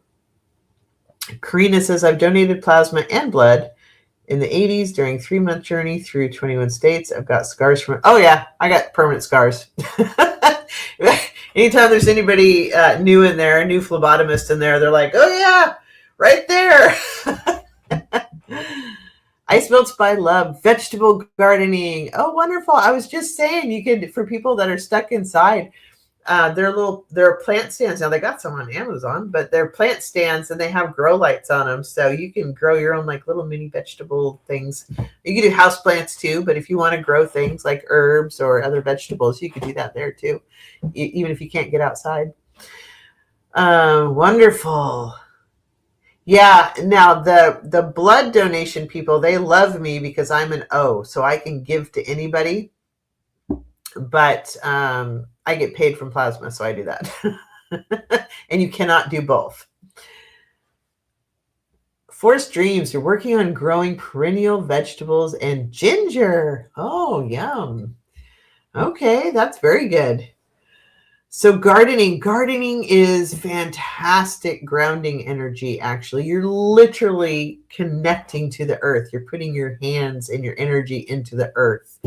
Karina says, I've donated plasma and blood in the 80s during 3-month journey through 21 states. I've got scars from it. Oh yeah, I got permanent scars. Anytime there's anybody new in there, a new phlebotomist in there, they're like, oh yeah, right there. Ice Melts by Love, vegetable gardening. Oh, wonderful. I was just saying, you could, for people that are stuck inside, there are plant stands. Now they got some on Amazon, but they're plant stands and they have grow lights on them. So you can grow your own like little mini vegetable things. You can do house plants too, but if you want to grow things like herbs or other vegetables, you could do that there too, even if you can't get outside. Wonderful. Yeah, now the blood donation people, they love me because I'm an O, so I can give to anybody. but I get paid from plasma, so I do that. And you cannot do both. Forest Dreams, you're working on growing perennial vegetables and ginger. Oh, yum. Okay, that's very good. So gardening is fantastic grounding energy, actually. You're literally connecting to the earth. You're putting your hands and your energy into the earth.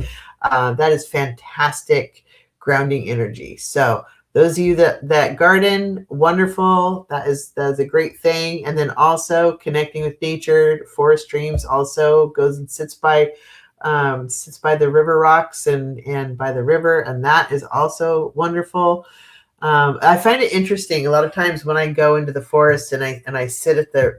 That is fantastic grounding energy. So those of you that garden, wonderful. That's a great thing. And then also connecting with nature, Forest Dreams also goes and sits by the river rocks and by the river, and that is also wonderful. I find it interesting. A lot of times when I go into the forest and I sit at the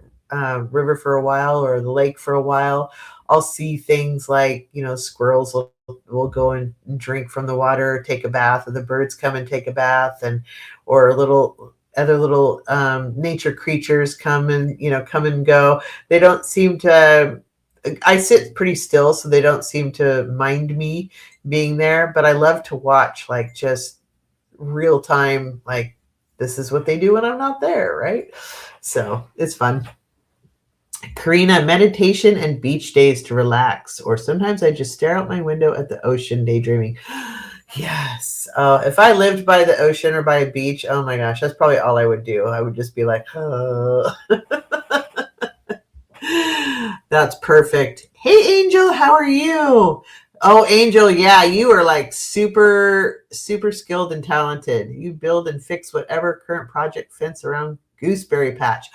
river for a while or the lake for a while, I'll see things like, squirrels will go and drink from the water, or take a bath, or the birds come and take a bath, or other little nature creatures come and go. They don't seem to. I sit pretty still, so they don't seem to mind me being there. But I love to watch, like, just real time, like, this is what they do when I'm not there, right? So it's fun. Karina, meditation and beach days to relax, or sometimes I just stare out my window at the ocean daydreaming. Yes. If I lived by the ocean or by a beach, oh my gosh, that's probably all I would do. I would just be like, oh. That's perfect. Hey, Angel, how are you? Oh, Angel, yeah, you are like super, super skilled and talented. You build and fix whatever current project fence around gooseberry patch.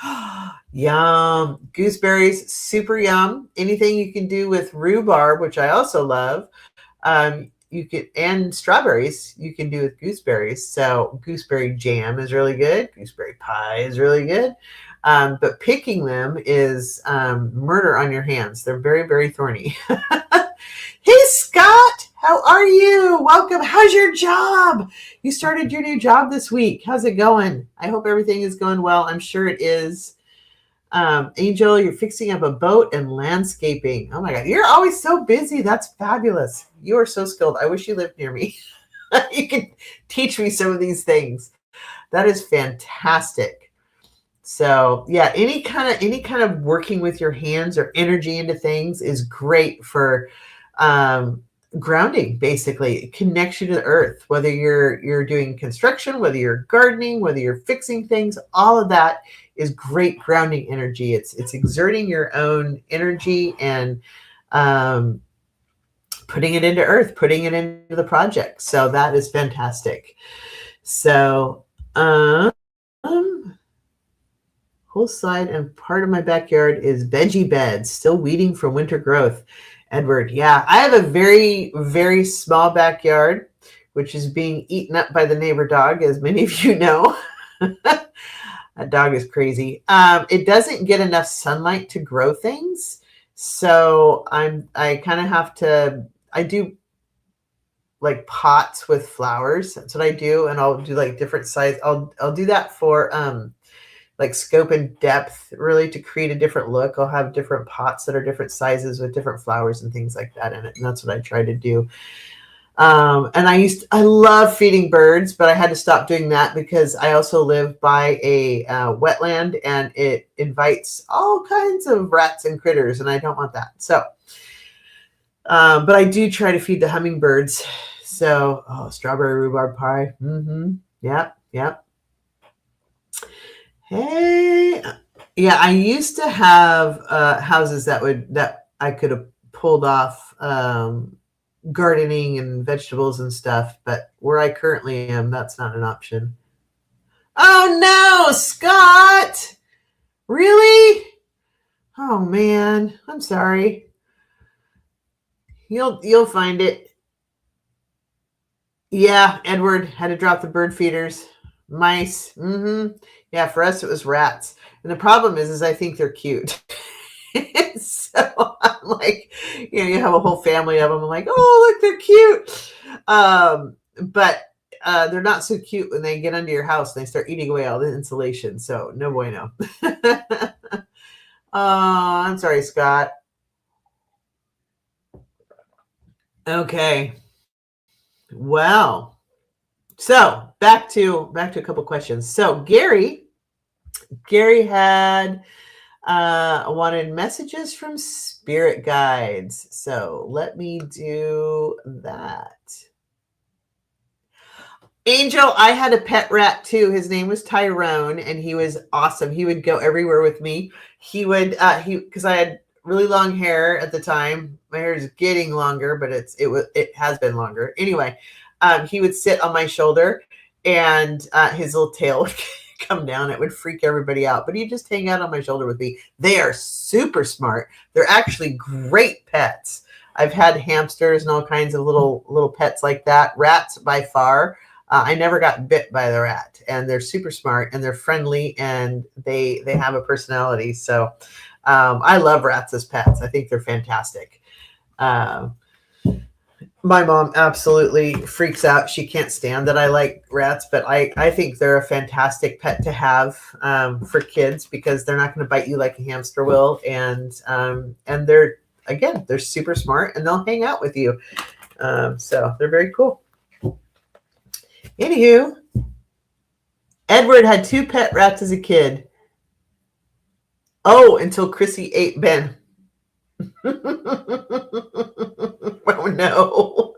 Yum. Gooseberries, super yum. Anything you can do with rhubarb, which I also love. You can, and strawberries you can do with gooseberries. So gooseberry jam is really good. Gooseberry pie is really good. But picking them is murder on your hands. They're very, very thorny. Hey, Scott, how are you? Welcome. How's your job? You started your new job this week. How's it going? I hope everything is going well. I'm sure it is. Angel, you're fixing up a boat and landscaping. Oh my God, you're always so busy. That's fabulous. You are so skilled. I wish you lived near me. You could teach me some of these things. That is fantastic. So yeah, any kind of working with your hands or energy into things is great for grounding. Basically, it connects you to the earth. Whether you're doing construction, whether you're gardening, whether you're fixing things, all of that is great grounding energy. It's exerting your own energy and putting it into earth, putting it into the project. So that is fantastic. So whole side and part of my backyard is veggie beds, still weeding from winter growth. Edward, yeah, I have a very, very small backyard, which is being eaten up by the neighbor dog, as many of you know. That dog is crazy. It doesn't get enough sunlight to grow things, so I kind of have to. I do like pots with flowers. That's what I do, and I'll do like different size. I'll do that for like scope and depth, really, to create a different look. I'll have different pots that are different sizes with different flowers and things like that in it. And that's what I try to do. And I love feeding birds, but I had to stop doing that because I also live by a wetland, and it invites all kinds of rats and critters, and I don't want that. So, but I do try to feed the hummingbirds. So, strawberry rhubarb pie. Mm-hmm. Yep. Hey, yeah, I used to have houses that I could have pulled off gardening and vegetables and stuff, but where I currently am, that's not an option. Oh no, Scott! Really? Oh man, I'm sorry. You'll find it. Yeah, Edward had to drop the bird feeders. Mice. Mm-hmm. Yeah, for us it was rats. And the problem is I think they're cute. So I'm like, you have a whole family of them. I'm like, oh, look, they're cute. But they're not so cute when they get under your house and they start eating away all the insulation. So no bueno. Oh, I'm sorry, Scott. Okay. Well, so back to a couple questions. So Gary had wanted messages from spirit guides. So let me do that. Angel, I had a pet rat too. His name was Tyrone, and he was awesome. He would go everywhere with me. He would because I had really long hair at the time. My hair is getting longer, but it has been longer. Anyway, he would sit on my shoulder, and his little tail would come down. It would freak everybody out, but he'd just hang out on my shoulder with me. They are super smart. They're actually great pets. I've had hamsters and all kinds of little pets like that. Rats by far. I never got bit by the rat, and they're super smart and they're friendly and they have a personality. So I love rats as pets. I think they're fantastic. My mom absolutely freaks out. She can't stand that I like rats, but I think they're a fantastic pet to have for kids because they're not going to bite you like a hamster will. And they're super smart and they'll hang out with you. So they're very cool. Anywho, Edward had 2 pet rats as a kid. Oh, until Chrissy ate Ben. Oh no.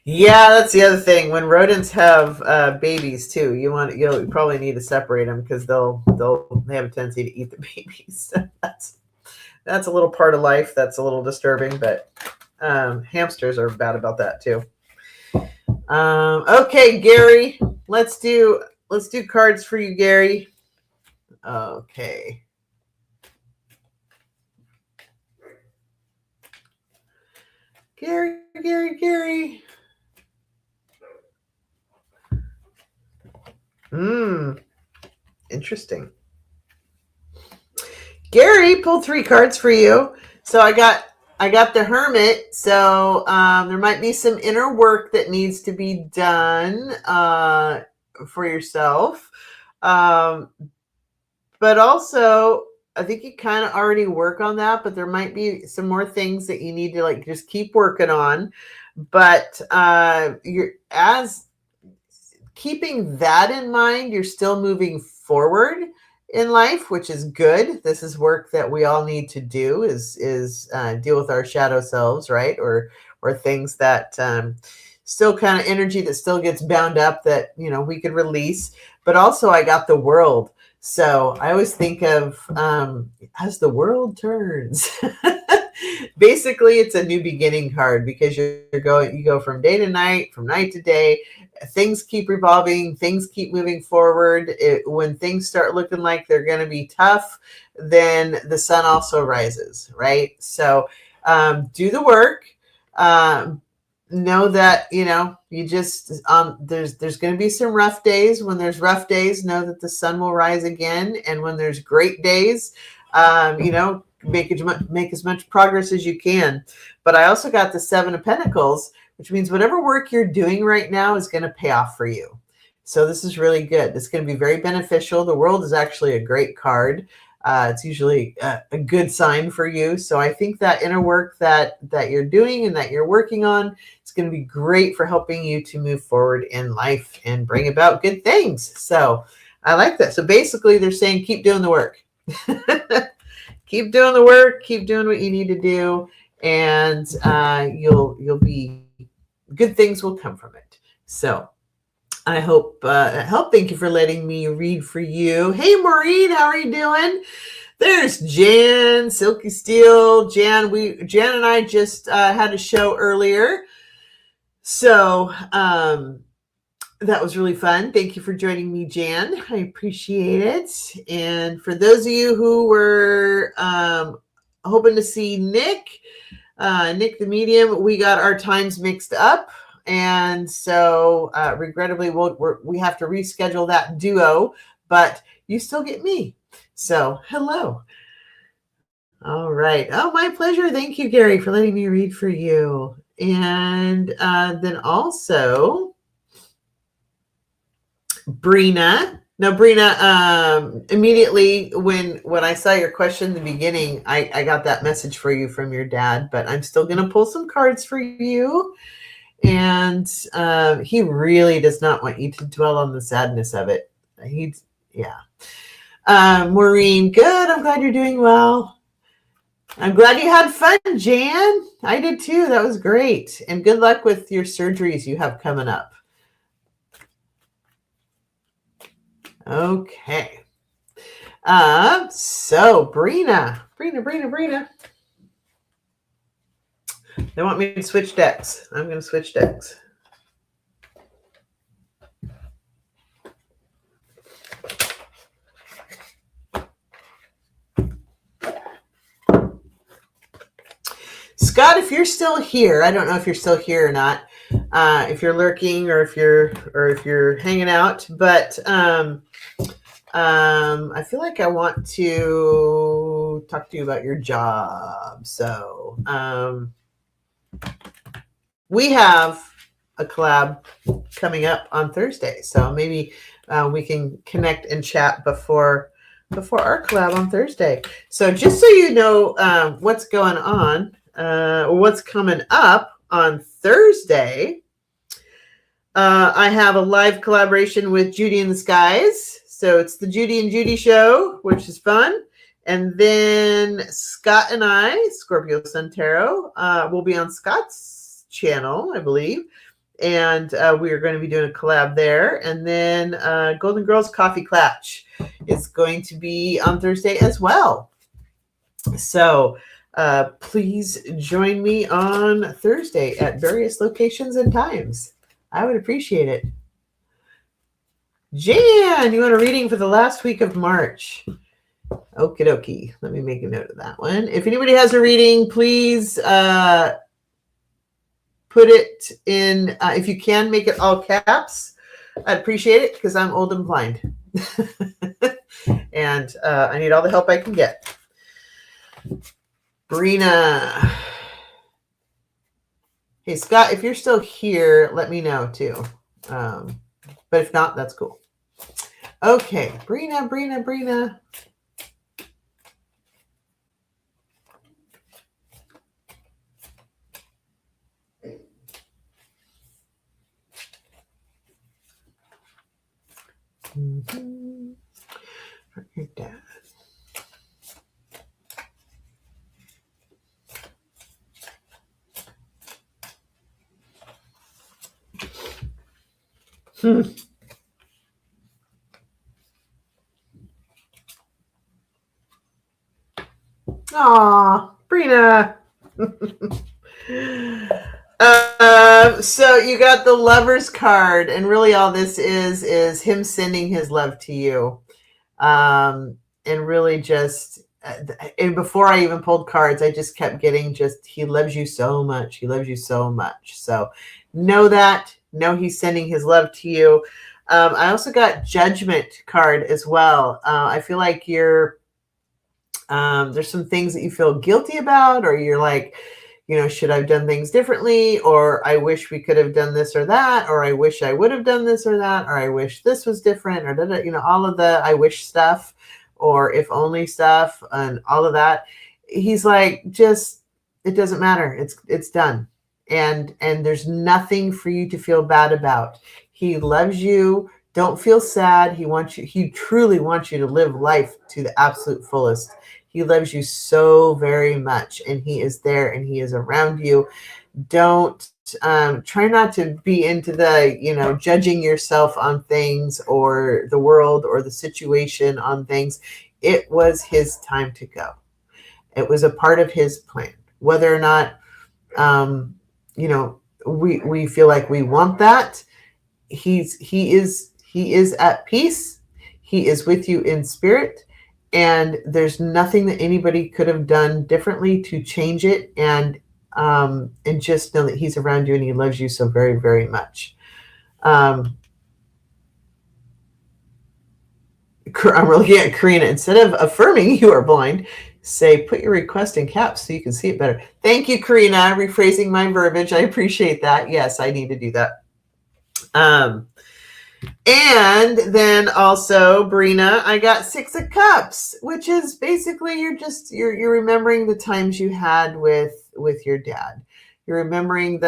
Yeah, that's the other thing. When rodents have babies too, you'll probably need to separate them because they have a tendency to eat the babies. That's a little part of life that's a little disturbing, but hamsters are bad about that too. Okay, Gary, let's do cards for you, Gary. Okay. Gary. Interesting. Gary pulled 3 cards for you. So I got the Hermit. So there might be some inner work that needs to be done for yourself. But also, I think you kind of already work on that, but there might be some more things that you need to just keep working on. But you're keeping that in mind, you're still moving forward in life, which is good. This is work that we all need to do is deal with our shadow selves, right? Or things that still kind of energy that still gets bound up that, we could release. But also I got the World. So I always think of as the world turns. Basically, it's a new beginning card because you go from day to night, from night to day. Things keep revolving, things keep moving forward. When things start looking like they're going to be tough, then the sun also rises, right? So do the work. Know that, you just, there's going to be some rough days. When there's rough days, know that the sun will rise again. And when there's great days, make as much progress as you can. But I also got the 7 of Pentacles, which means whatever work you're doing right now is going to pay off for you. So this is really good. It's going to be very beneficial. The World is actually a great card. It's usually a good sign for you. So I think that inner work that you're doing and that you're working on, it's going to be great for helping you to move forward in life and bring about good things. So I like that. So basically they're saying, keep doing the work. Keep doing the work, keep doing what you need to do, and you'll be, good things will come from it. So I hope thank you for letting me read for you. Hey Maureen, how are you doing? There's Jan, Silky Steel. Jan and I just had a show earlier. So that was really fun. Thank you for joining me, Jan. I appreciate it. And for those of you who were hoping to see Nick the Medium, we got our times mixed up. And so regrettably, we have to reschedule that duo, but you still get me. So hello. All right. Oh, my pleasure. Thank you, Gary, for letting me read for you. And then also Brina. Now, Brina, immediately when I saw your question in the beginning, I got that message for you from your dad, but I'm still going to pull some cards for you. And he really does not want you to dwell on the sadness of it. Yeah. Maureen, good. I'm glad you're doing well. I'm glad you had fun, Jan. I did too. That was great. And good luck with your surgeries you have coming up. Okay. So Brina. They want me to switch decks. I'm going to switch decks. Scott, if you're still here, I don't know if you're still here or not. If you're lurking or if you're hanging out, but I feel like I want to talk to you about your job. So we have a collab coming up on Thursday, so maybe we can connect and chat before our collab on Thursday. So just so you know what's going on, what's coming up on Thursday, I have a live collaboration with Judie in the Skies. So it's the Judie and Judie show, which is fun. And then Scott and I, Scorpio Sun Tarot, will be on Scott's channel, I believe. And we are going to be doing a collab there. And then Golden Girls Coffee Clatch is going to be on Thursday as well. So please join me on Thursday at various locations and times. I would appreciate it. Jan, you want a reading for the last week of March? Okie dokie. Let me make a note of that one. If anybody has a reading, please put it in, if you can, make it all caps. I'd appreciate it because I'm old and blind. And I need all the help I can get. Brina. Hey, Scott, if you're still here, let me know too. But if not, that's cool. Okay, Brina. Mm-hmm. For your dad. Aw, Brina. So you got the Lover's card, and really all this is him sending his love to you. And really just, and before I even pulled cards, I just kept getting he loves you so much. He loves you so much. So know that. Know he's sending his love to you. I also got Judgment card as well. I feel like you're, there's some things that you feel guilty about, or you're like, should I have done things differently? Or I wish we could have done this or that, or I wish I would have done this or that, or I wish this was different, or all of the I wish stuff, or if only stuff, and all of that. He's like, it doesn't matter. It's done. And there's nothing for you to feel bad about. He loves you. Don't feel sad. He truly wants you to live life to the absolute fullest. He loves you so very much, and he is there, and he is around you. Don't try not to be into the, judging yourself on things, or the world, or the situation on things. It was his time to go. It was a part of his plan. Whether or not, we feel like we want that, he is at peace. He is with you in spirit. And there's nothing that anybody could have done differently to change it. And just know that he's around you, and he loves you so very, very much. I'm looking at Karina. Instead of affirming you are blind, say, put your request in caps so you can see it better. Thank you, Karina. Rephrasing my verbiage. I appreciate that. Yes, I need to do that. And then also, Brina, I got 6 of Cups, which is basically you're remembering the times you had with your dad. You're remembering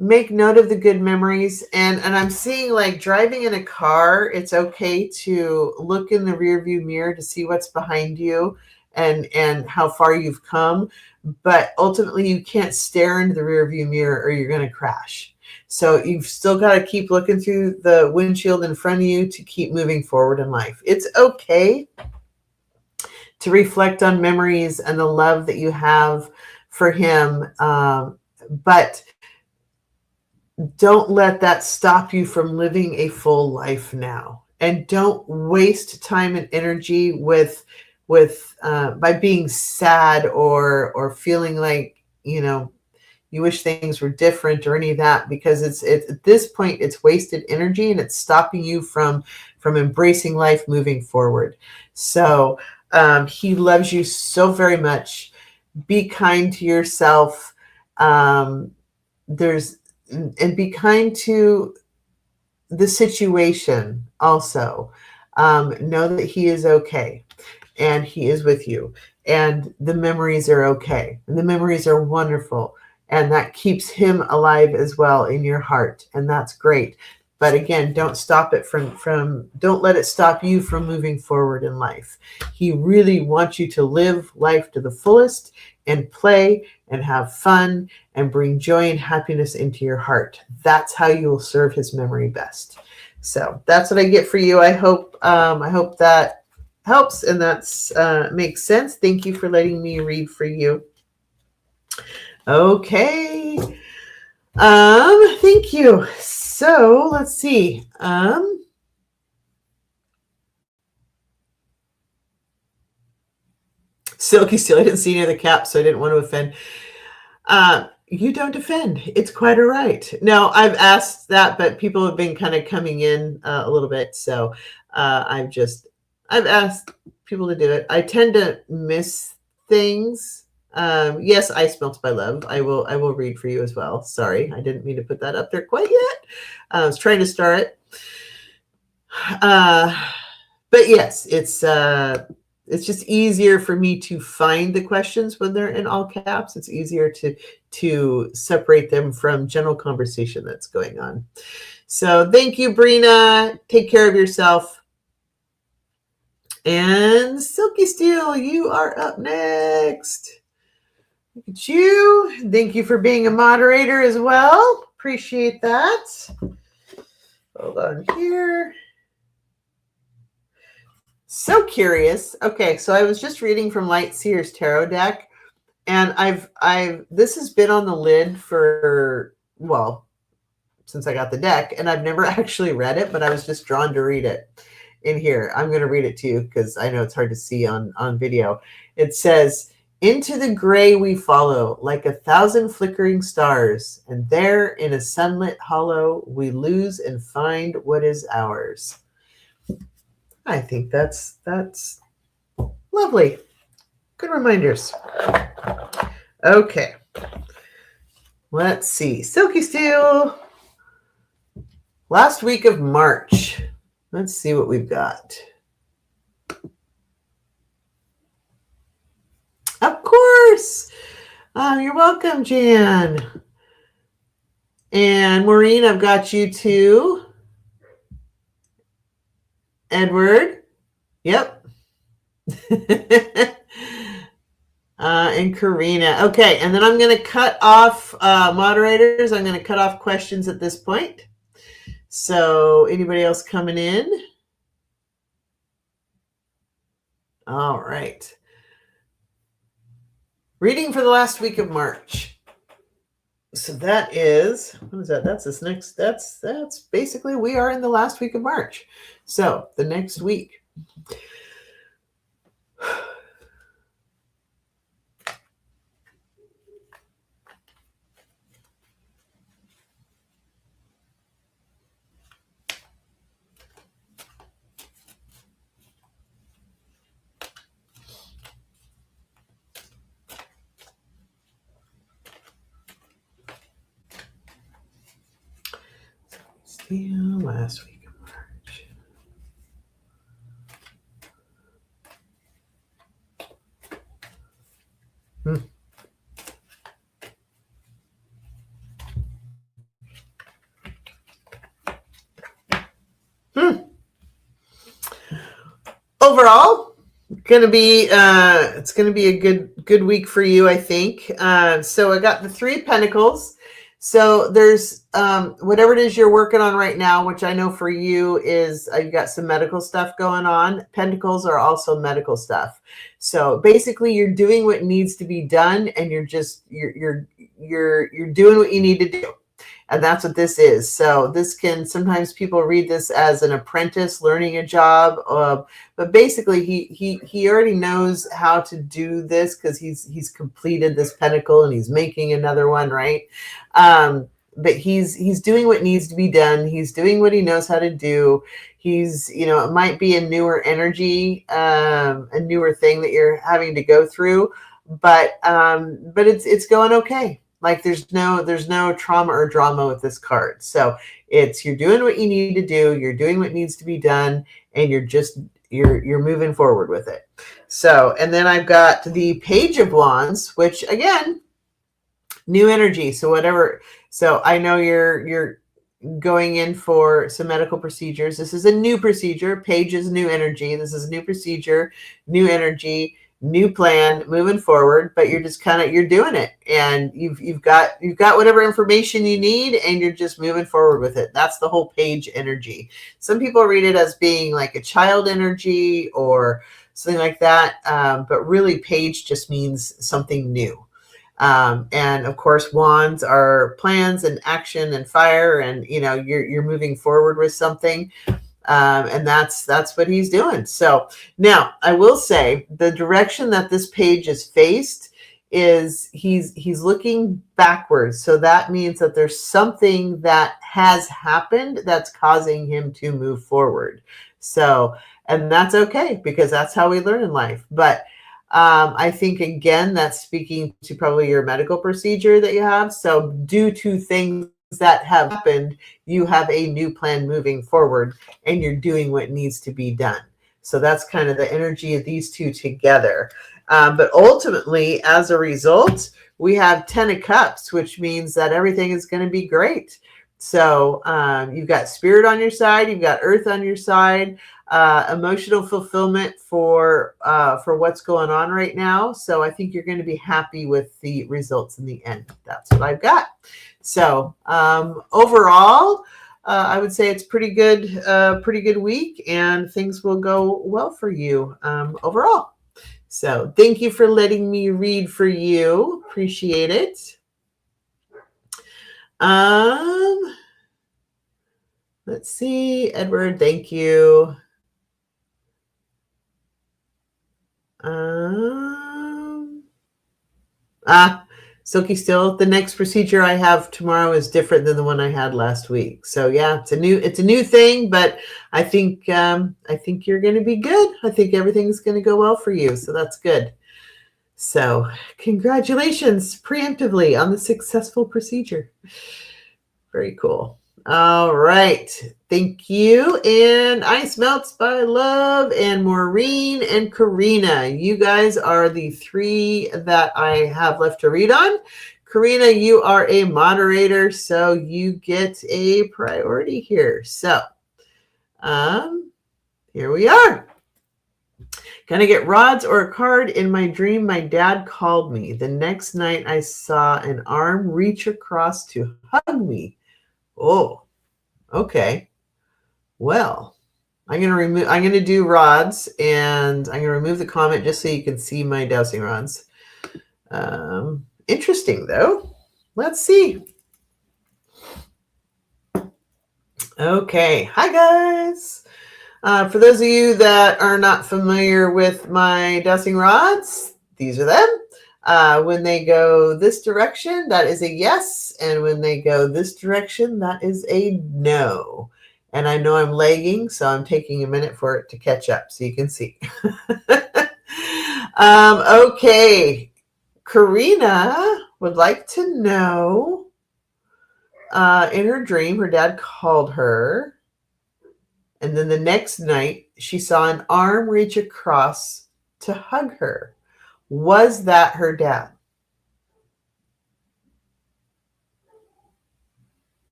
make note of the good memories. And I'm seeing, like, driving in a car, it's okay to look in the rear view mirror to see what's behind you and how far you've come. But ultimately, you can't stare into the rear view mirror or you're going to crash. So you've still got to keep looking through the windshield in front of you to keep moving forward in life. It's okay to reflect on memories and the love that you have for him. But don't let that stop you from living a full life now. And don't waste time and energy with by being sad or feeling like, you wish things were different or any of that, because it's at this point it's wasted energy and it's stopping you from embracing life, moving forward. So he loves you so very much. Be kind to yourself. And be kind to the situation also. Know that he is okay and he is with you, and the memories are okay and the memories are wonderful, and that keeps him alive as well in your heart, and that's great. But again, don't stop it don't let it stop you from moving forward in life. He really wants you to live life to the fullest and play and have fun and bring joy and happiness into your heart. That's how you will serve his memory best. So that's what I get for you. I hope that helps and that's makes sense. Thank you for letting me read for you. Okay. Thank you. So let's see. Silky Steel, I didn't see any of the caps, so I didn't want to offend. You don't offend. It's quite all right. No, I've asked that, but people have been kind of coming in a little bit. So I've asked people to do it. I tend to miss things. Yes, I Smelt by Love. I will read for you as well. Sorry, I didn't mean to put that up there quite yet. I was trying to start it. But yes, it's just easier for me to find the questions when they're in all caps. It's easier to separate them from general conversation that's going on. So thank you, Brina. Take care of yourself. And Silky Steel, you are up next. Look at you. Thank you for being a moderator as well. Appreciate that. Hold on here. So curious. Okay, so I was just reading from Light Seer's tarot deck, and this has been on the lid for, well, since I got the deck, and I've never actually read it, but I was just drawn to read it in here. I'm going to read it to you because I know it's hard to see on video. It says, "Into the gray we follow, like 1,000 flickering stars, and there in a sunlit hollow we lose and find what is ours." I think that's lovely. Good reminders. Okay. Let's see. Silky Steel. Last week of March. Let's see what we've got. Of course. You're welcome, Jan. And Maureen, I've got you too. Edward. Yep. And Karina. Okay, and then I'm going to cut off moderators. I'm going to cut off questions at this point. So anybody else coming in? All right. Reading for the last week of March. So that is, what is that? That's this next, that's basically, we are in the last week of March. So the next week. Still last week of March. overall, it's gonna be a good week for you, I think. So I got the 3 of Pentacles. So there's whatever it is you're working on right now, which I know for you is you got some medical stuff going on. Pentacles are also medical stuff. So basically, you're doing what needs to be done, and you're doing what you need to do. And that's what this is. So this can, sometimes people read this as an apprentice learning a job, but basically he already knows how to do this because he's completed this pentacle and he's making another one, right? But he's doing what needs to be done. He's doing what he knows how to do. He's, it might be a newer energy, a newer thing that you're having to go through, but it's going okay. Like there's no trauma or drama with this card. So you're doing what you need to do, you're doing what needs to be done, and you're moving forward with it. So, and then I've got the Page of Wands, which again, new energy. So whatever. So I know you're going in for some medical procedures. This is a new procedure. Page is new energy. This is a new procedure, new energy, new plan, moving forward. But you're just you're doing it, and you've got whatever information you need, and you're just moving forward with it. That's the whole Page energy. Some people read it as being like a child energy or something like that, but really Page just means something new. And of course, wands are plans and action and fire, and you're moving forward with something, and that's what he's doing. So now I will say the direction that this page is faced is he's looking backwards. So that means that there's something that has happened that's causing him to move forward. So, and that's okay, because that's how we learn in life. But I think, again, that's speaking to probably your medical procedure that you have. So due to things that have happened, you have a new plan moving forward, and you're doing what needs to be done. So that's kind of the energy of these two together. But ultimately, as a result, we have 10 of Cups, which means that everything is going to be great. So you've got Spirit on your side, you've got Earth on your side, emotional fulfillment for what's going on right now. So I think you're going to be happy with the results in the end. That's what I've got. So overall, I would say it's pretty good week, and things will go well for you overall. So thank you for letting me read for you. Appreciate it. Let's see, Edward, thank you. Silky Still, the next procedure I have tomorrow is different than the one I had last week. So yeah, it's a new thing, but I think you're going to be good. I think everything's going to go well for you. So that's good. So congratulations preemptively on the successful procedure. Very cool. All right. Thank you. And Ice Melts by Love and Maureen and Karina. You guys are the 3 that I have left to read on. Karina, you are a moderator, so you get a priority here. So here we are. Can I get rods or a card? In my dream, my dad called me. The next night, I saw an arm reach across to hug me. Oh, okay. Well, I'm going to do rods, and I'm going to remove the comment just so you can see my dowsing rods. Interesting, though. Let's see. Okay. Hi, guys. For those of you that are not familiar with my dowsing rods, these are them. When they go this direction, that is a yes. And when they go this direction, that is a no. And I know I'm lagging, so I'm taking a minute for it to catch up so you can see. Okay. Karina would like to know, in her dream, her dad called her. And then the next night, she saw an arm reach across to hug her. Was that her dad?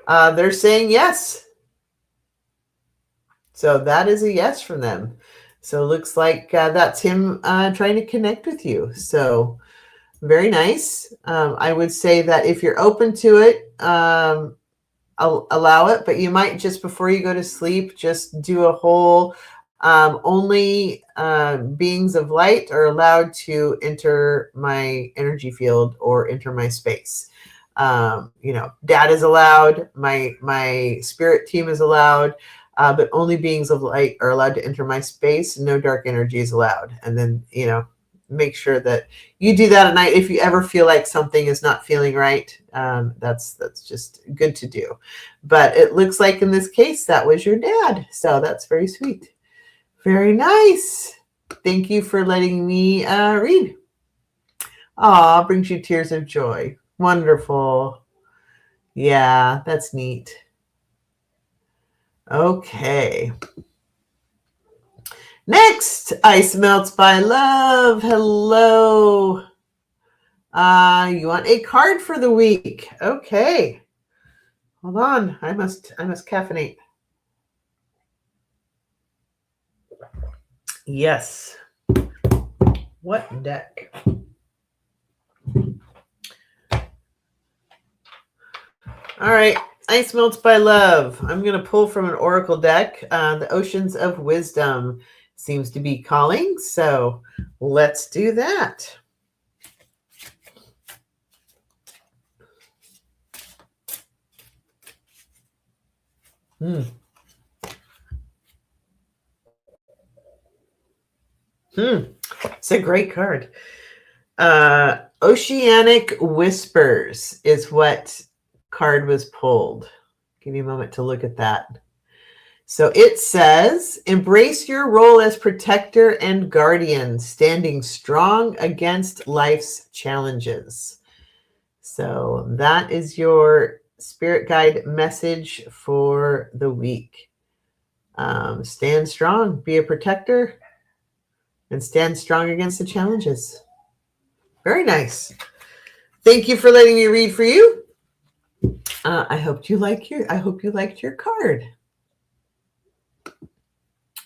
They're saying yes. So that is a yes from them. So it looks like that's him trying to connect with you. So very nice. I would say that if you're open to it, allow it, but you might just before you go to sleep, just do a whole only beings of light are allowed to enter my energy field or enter my space. Dad is allowed, my spirit team is allowed, but only beings of light are allowed to enter my space. No dark energy is allowed. And then, make sure that you do that at night. If you ever feel like something is not feeling right, that's just good to do. But it looks like in this case, that was your dad. So that's very sweet. Very nice. Thank you for letting me read. Aw, brings you tears of joy. Wonderful. Yeah, that's neat. Okay. Next, Ice Melts by Love. Hello. You want a card for the week? Okay. Hold on. I must caffeinate. Yes. What deck? All right. Ice Melts by Love. I'm going to pull from an oracle deck. The Oceans of Wisdom seems to be calling. So let's do that. It's a great card. Oceanic Whispers is what card was pulled. Give me a moment to look at that. So it says, embrace your role as protector and guardian, standing strong against life's challenges. So that is your spirit guide message for the week. Stand strong, be a protector, and stand strong against the challenges. Very nice. Thank you for letting me read for you. I hope you liked your card.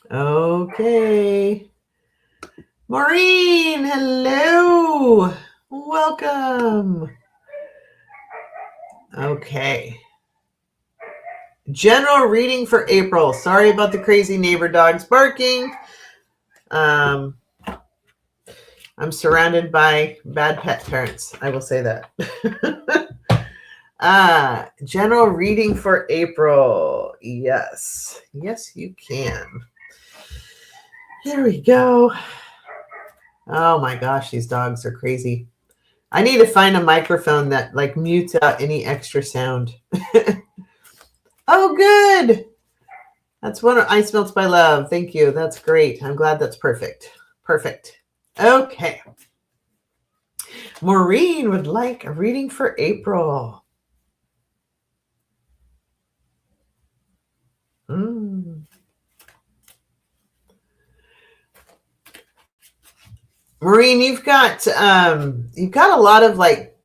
Okay. Maureen, hello. Welcome. Okay. General reading for April. Sorry about the crazy neighbor dogs barking. I'm surrounded by bad pet parents. I will say that. General reading for April. Yes. Yes, you can. There we go. Oh my gosh, these dogs are crazy. I need to find a microphone that like mutes out any extra sound. Oh, good. That's one of Ice Melts by Love. Thank you. That's great. I'm glad that's perfect. Perfect. Okay. Maureen would like a reading for April. Maureen, you've got a lot of like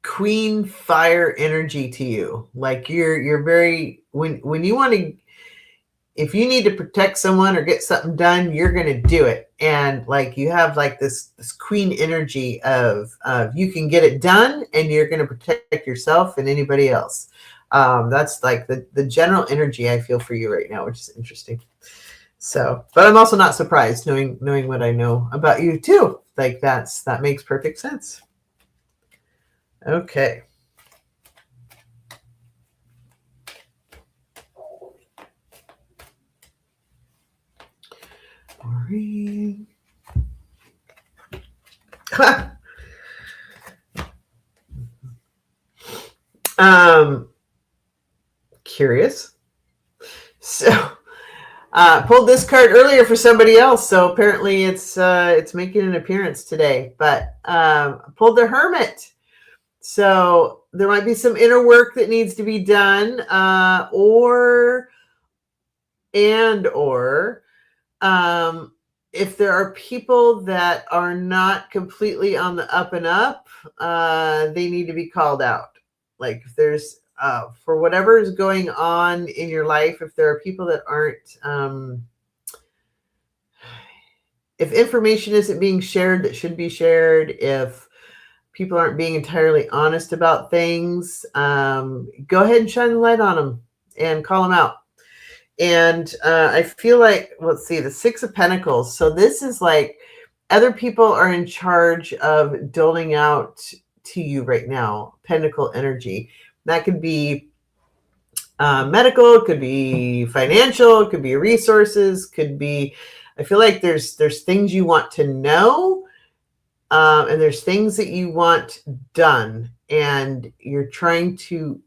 queen fire energy to you. Like you're very when you want to, if you need to protect someone or get something done, you're going to do it. And like you have like this queen energy of you can get it done and you're going to protect yourself and anybody else. That's like the general energy I feel for you right now, which is interesting. So, but I'm also not surprised knowing what I know about you too. Like that makes perfect sense. Okay. Maureen. Curious. So pulled this card earlier for somebody else, so apparently it's making an appearance today. But pulled the Hermit. So there might be some inner work that needs to be done, or if there are people that are not completely on the up and up, they need to be called out. Like if there's for whatever is going on in your life, if there are people that aren't, if information isn't being shared that should be shared, if people aren't being entirely honest about things, go ahead and shine the light on them and call them out. And I feel like, let's see, the Six of Pentacles. So this is like other people are in charge of doling out to you right now, Pentacle energy. That could be medical, it could be financial, it could be resources, could be, I feel like there's things you want to know, and there's things that you want done, and you're trying to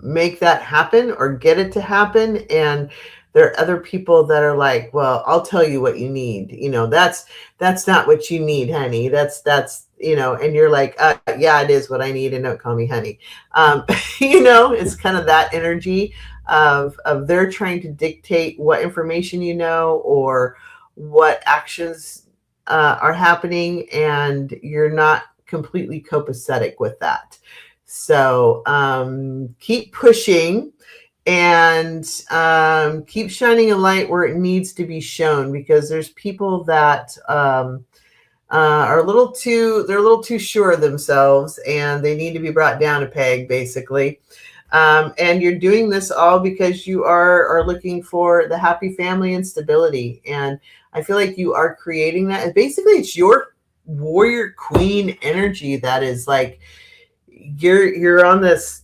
make that happen or get it to happen. And there are other people that are like, well, I'll tell you what you need. That's not what you need, honey. That's, and you're like, yeah, it is what I need. And don't call me honey. It's kind of that energy of they're trying to dictate what information you know or what actions are happening, and you're not completely copacetic with that. So keep pushing and keep shining a light where it needs to be shown, because there's people that are a little too sure of themselves, and they need to be brought down a peg, basically. And you're doing this all because you are looking for the happy family and stability. And I feel like you are creating that. And basically, it's your warrior queen energy that is like, you're on this,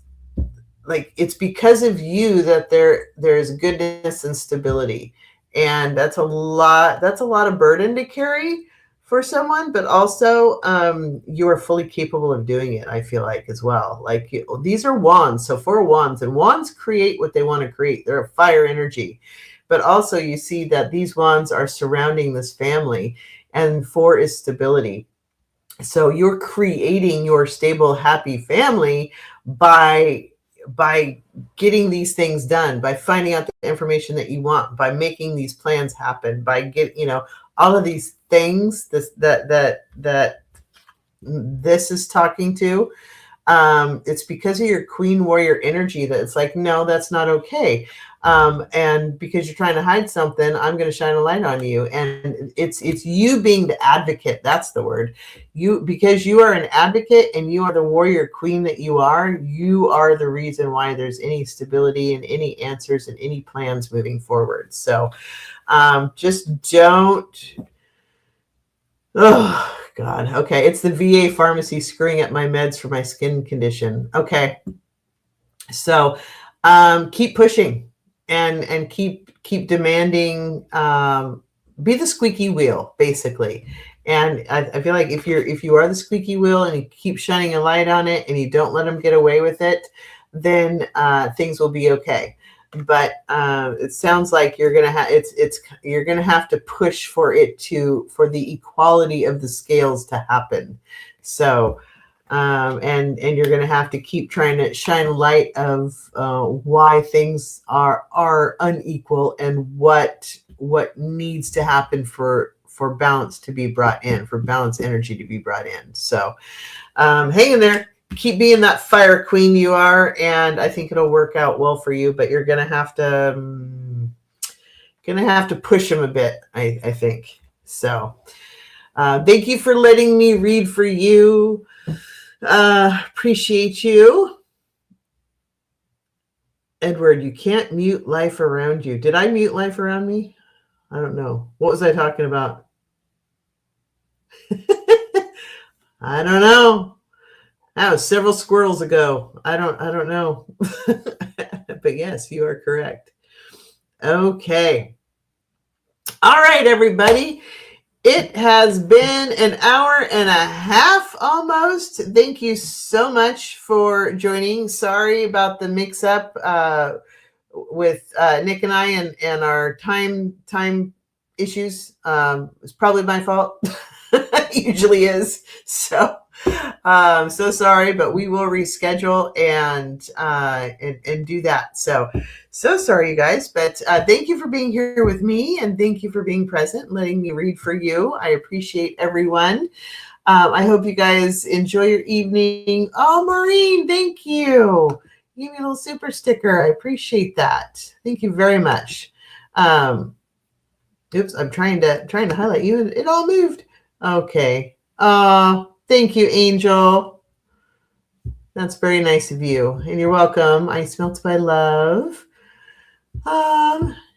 like, it's because of you that there's goodness and stability. And that's a lot of burden to carry for someone, but also you are fully capable of doing it, I feel like, as well. Like, these are wands, so 4 wands, and wands create what they want to create. They're a fire energy. But also you see that these wands are surrounding this family, and 4 is stability. So you're creating your stable, happy family by getting these things done, by finding out the information that you want, by making these plans happen, by all of these things that this is talking to. It's because of your queen warrior energy that it's like, no, that's not okay. And because you're trying to hide something, I'm going to shine a light on you. And it's you being the advocate. That's the word. Because you are an advocate and you are the warrior queen that you are the reason why there's any stability and any answers and any plans moving forward. So just don't. Oh, God. Okay. It's the VA pharmacy screwing up my meds for my skin condition. Okay. So keep pushing and keep demanding, be the squeaky wheel, basically. And I feel like if you are the squeaky wheel and you keep shining a light on it and you don't let them get away with it, then things will be okay. But it sounds like you're gonna have to push for the equality of the scales to happen. So and you're going to have to keep trying to shine a light of why things are unequal and what needs to happen for balance to be brought in, for balance energy to be brought in. So hang in there. Keep being that fire queen you are, and I think it'll work out well for you. But you're gonna have to push them a bit, I think. So thank you for letting me read for you. Appreciate you. Edward, you can't mute life around you. Did I mute life around me? I don't know. What was I talking about? I don't know. That was several squirrels ago. I don't know. But yes, you are correct. Okay. All right, everybody. It has been an hour and a half almost. Thank you so much for joining. Sorry about the mix-up with Nick and I and our time issues. It's probably my fault. It usually is. So so sorry, but we will reschedule and do that. So sorry, you guys, but thank you for being here with me, and thank you for being present and letting me read for you. I appreciate everyone. I hope you guys enjoy your evening. Oh, Maureen, thank you. You gave me a little super sticker. I appreciate that. Thank you very much. Oops, I'm trying to highlight you and it all moved. Okay. Thank you, Angel. That's very nice of you. And you're welcome. Ice melts my love.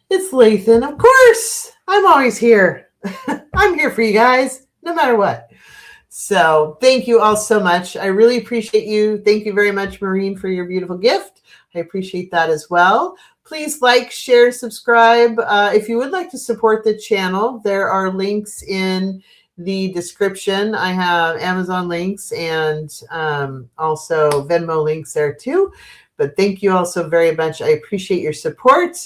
It's Lathan. Of course. I'm always here. I'm here for you guys, no matter what. So thank you all so much. I really appreciate you. Thank you very much, Maureen, for your beautiful gift. I appreciate that as well. Please like, share, subscribe. If you would like to support the channel, there are links in the description. I have Amazon links and also Venmo links there too. But thank you all so very much. I appreciate your support.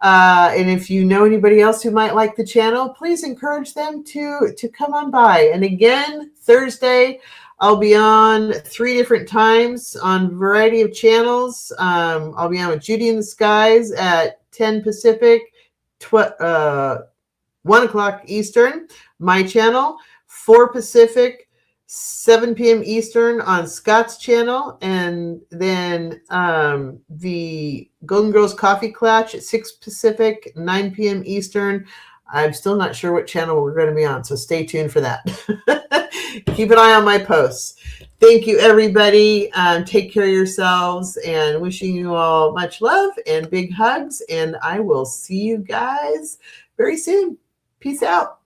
And if you know anybody else who might like the channel, please encourage them to come on by. And again, Thursday, I'll be on 3 different times on a variety of channels. I'll be on with Judie in the Skies at 10 Pacific, 1 o'clock Eastern, my channel, 4 Pacific, 7 p.m. Eastern on Scott's channel, and then the Golden Girls Coffee Clutch at 6 Pacific, 9 p.m. Eastern. I'm still not sure what channel we're going to be on, so stay tuned for that. Keep an eye on my posts. Thank you, everybody. Take care of yourselves, and wishing you all much love and big hugs, and I will see you guys very soon. Peace out.